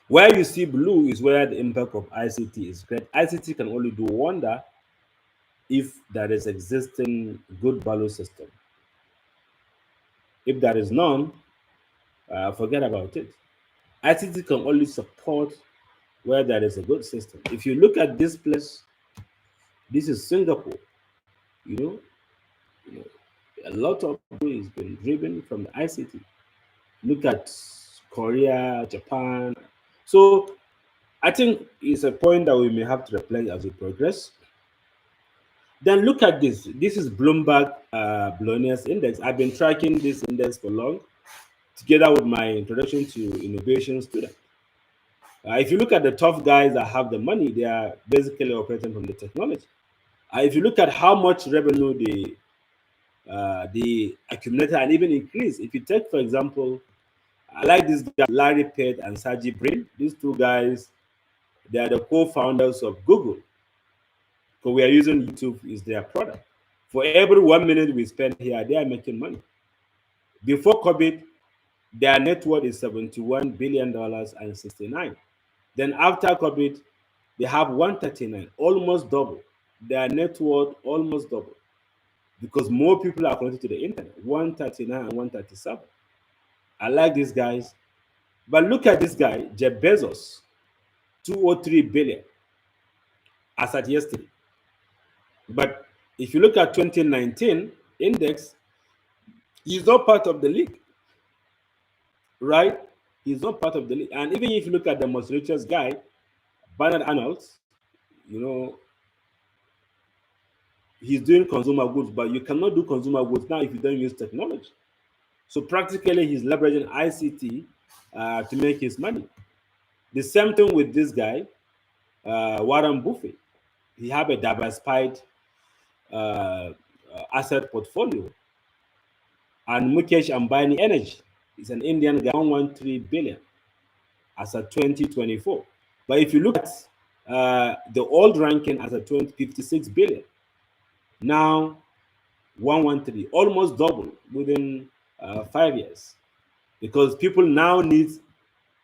Where you see blue is where the impact of ICT is great. ICT can only do wonder if there is existing good value system. If there is none, forget about it. ICT can only support where there is a good system. If you look at this place, this is Singapore. You know, you know a lot of value is been driven from the ICT. Look at Korea, Japan. So I think it's a point that we may have to reflect as we progress. Then look at this. This is Bloomberg Billionaires Index. I've been tracking this index for long, together with my introduction to innovation student. If you look at the top guys that have the money, they are basically operating from the technology. If you look at how much revenue they accumulated and even increased, if you take, for example, I like this guy, Larry Page and Sergey Brin. These two guys, they are the co-founders of Google. So we are using YouTube is their product. For every 1 minute we spend here, they are making money. Before COVID, their net worth is $71 billion and 69. Then after COVID, they have 139, almost double. Their net worth almost double because more people are connected to the internet. 139 and 137. I like these guys, but look at this guy, Jeff Bezos, 203 billion as at yesterday. But if you look at 2019 index, he's not part of the league, right? He's not part of the league. And even if you look at the most richest guy, Bernard Arnold, you know, he's doing consumer goods, but you cannot do consumer goods now if you don't use technology. So practically, he's leveraging ICT to make his money. The same thing with this guy, Warren Buffett. He have a diversified asset portfolio. And Mukesh Ambani Energy is an Indian guy, 113 billion as of 2024. But if you look at the old ranking as a 56 billion, now 113, almost double within 5 years, because people now need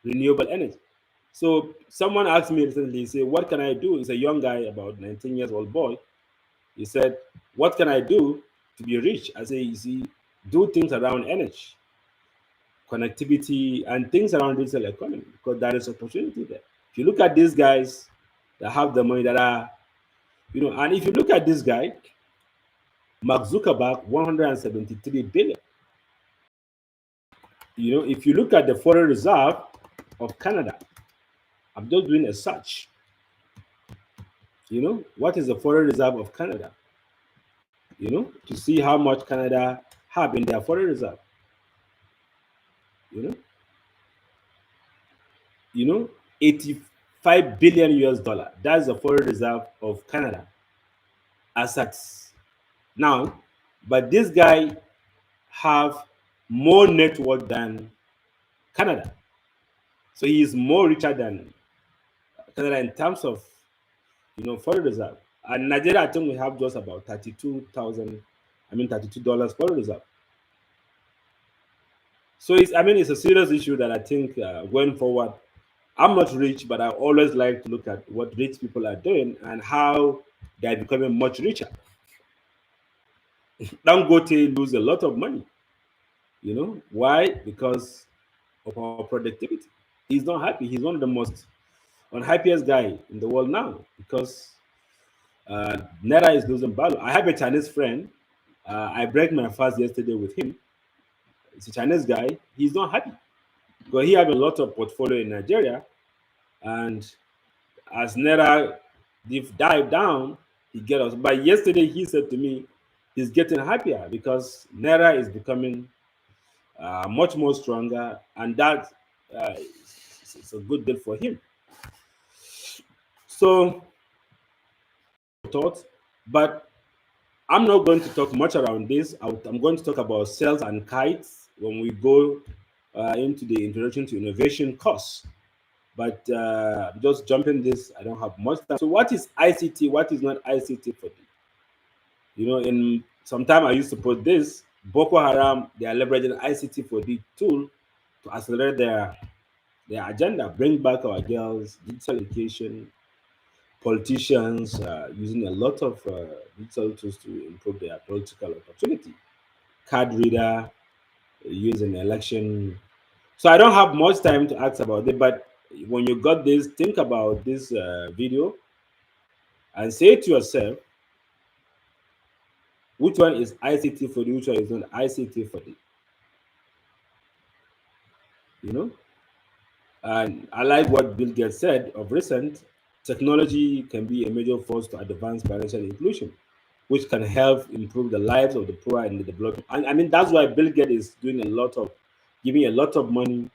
renewable energy. So someone asked me recently, he said, what can I do? He's a young guy, about 19 years old boy. He said, what can I do to be rich? I say, you see, do things around energy, connectivity, and things around digital economy, because there is opportunity there. If you look at these guys that have the money that are, and if you look at this guy, Mark Zuckerberg, 173 billion. If you look at the foreign reserve of Canada, I'm just doing a search. What is the foreign reserve of Canada? To see how much Canada have in their foreign reserve. 85 billion US dollar. That's the foreign reserve of Canada assets now. But this guy have more net worth than Canada. So he is more richer than Canada in terms of foreign reserve. And Nigeria, I think we have just about $32 foreign reserve. So it's a serious issue that I think going forward, I'm not rich, but I always like to look at what rich people are doing and how they're becoming much richer. Dangote lose a lot of money. Why? Because of our productivity. He's not happy. He's one of the most unhappiest guy in the world now because Naira is losing value. I have a Chinese friend. I break my fast yesterday with him. It's a Chinese guy. He's not happy because he have a lot of portfolio in Nigeria, and as Naira dive down, he get us. But yesterday he said to me, he's getting happier because Naira is becoming much more stronger, and that is a good deal for him. So, thoughts, but I'm not going to talk much around this. I'm going to talk about cells and kites when we go into the introduction to innovation course. But just jumping this, I don't have much time. So what is ICT? What is not ICT4D? In some time I used to put this, Boko Haram, they are leveraging ICT4D tool to accelerate their agenda, bring back our girls, digital education, politicians using a lot of digital tools to improve their political opportunity, card reader, using election. So I don't have much time to ask about it, but when you got this, think about this video and say to yourself, which one is ICT4D, which one is not ICT4D? And I like what Bill Gates said of recent, technology can be a major force to advance financial inclusion, which can help improve the lives of the poor and the developing. And that's why Bill Gates is doing giving a lot of money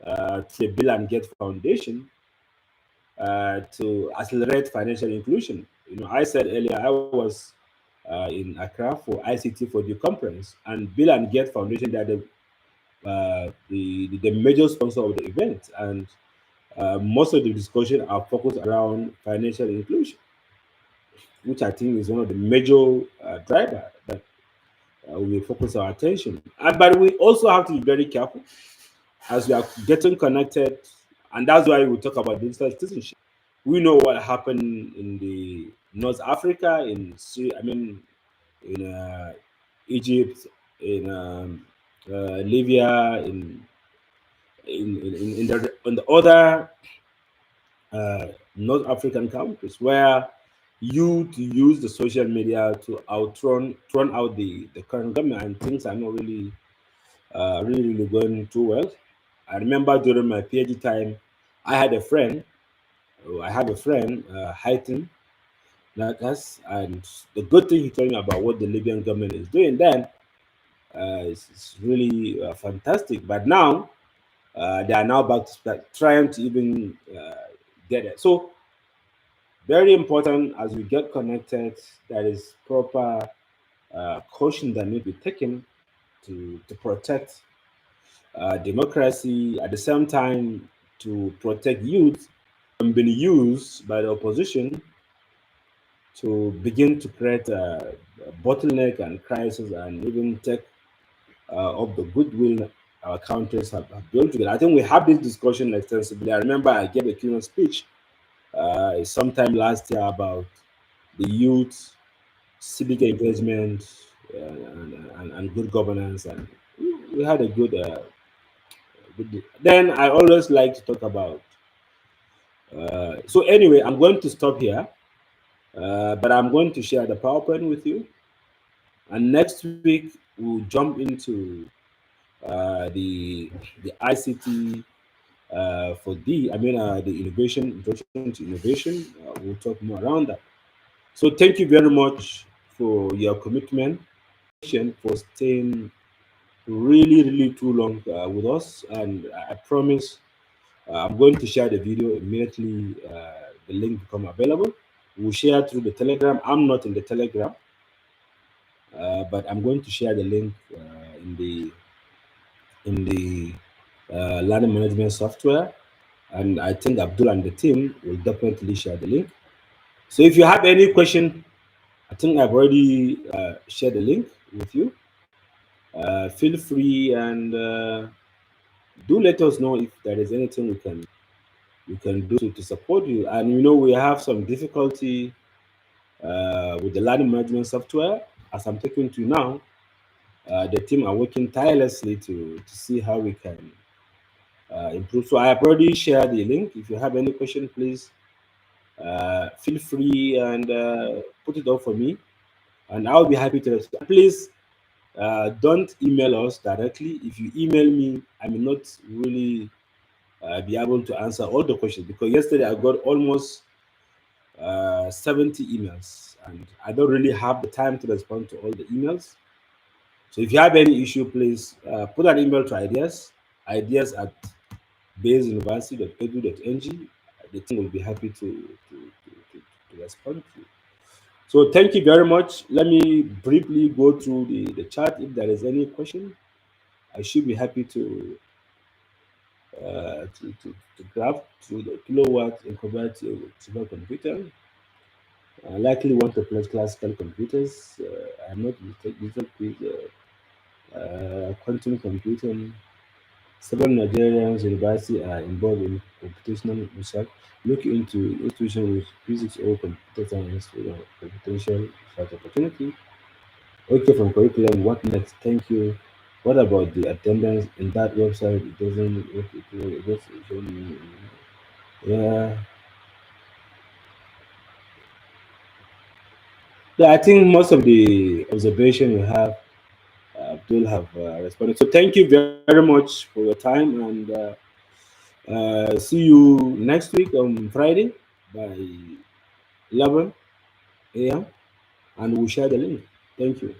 to the Bill and Gates Foundation to accelerate financial inclusion. I said earlier I was in Accra for ICT4D conference, and Bill and Gates Foundation, they are the major sponsor of the event, and most of the discussion are focused around financial inclusion, which I think is one of the major driver that we focus our attention. But we also have to be very careful as we are getting connected, and that's why we talk about digital citizenship. We know what happened in the North Africa, in I mean, in Egypt, in Libya, in the other North African countries where youth use the social media to thrown out the current government, and things are not really going too well. I remember during my PhD time, I had a friend, I have a friend, Haitham, like us, and the good thing he told me about what the Libyan government is doing then is really fantastic. But now they are now back to trying to even get it. So very important as we get connected, there is proper caution that need to be taken to protect democracy, at the same time to protect youth from being used by the opposition to begin to create a bottleneck and crisis and even take of the goodwill our countries have built together. I think we have this discussion extensively. I remember I gave a keynote speech sometime last year about the youth, civic engagement, and good governance, and we had a good. Then I always like to talk about. So anyway, I'm going to stop here, but I'm going to share the PowerPoint with you, and next week we'll jump into the ICT for the introduction to innovation. We'll talk more around that. So thank you very much for your commitment, for staying really too long with us. And I promise I'm going to share the video immediately. The link become available. We'll share through the Telegram. I'm not in the Telegram, but I'm going to share the link in the learning management software. And I think Abdul and the team will definitely share the link. So if you have any question, I think I've already shared the link with you. Feel free and do let us know if there is anything we can do to support you. And we have some difficulty with the learning management software. As I'm talking to you now, the team are working tirelessly to see how we can improve. So I have already shared the link. If you have any question, please feel free and put it up for me, and I'll be happy to respond. Please don't email us directly. If you email me, I may not really be able to answer all the questions, because yesterday I got almost 70 emails, and I don't really have the time to respond to all the emails. So if you have any issue, please put an email to ideas at baseuniversity.edu.ng. The team will be happy to respond to you. So thank you very much. Let me briefly go through the chat. If there is any question, I should be happy to grab through the kilowatt and convert to supercomputer. I likely want to place classical computers. I'm not with quantum computing. Several Nigerian universities are involved in computational research. Look into institutions with physics or computer science for computational research opportunity. Okay, from curriculum, what next? Thank you. What about the attendance in that website? It doesn't work. It just show me. Yeah, yeah. I think most of the observation you have, Abdul have responded. So thank you very much for your time, and see you next week on Friday by 11 a.m. and we'll share the link. Thank you.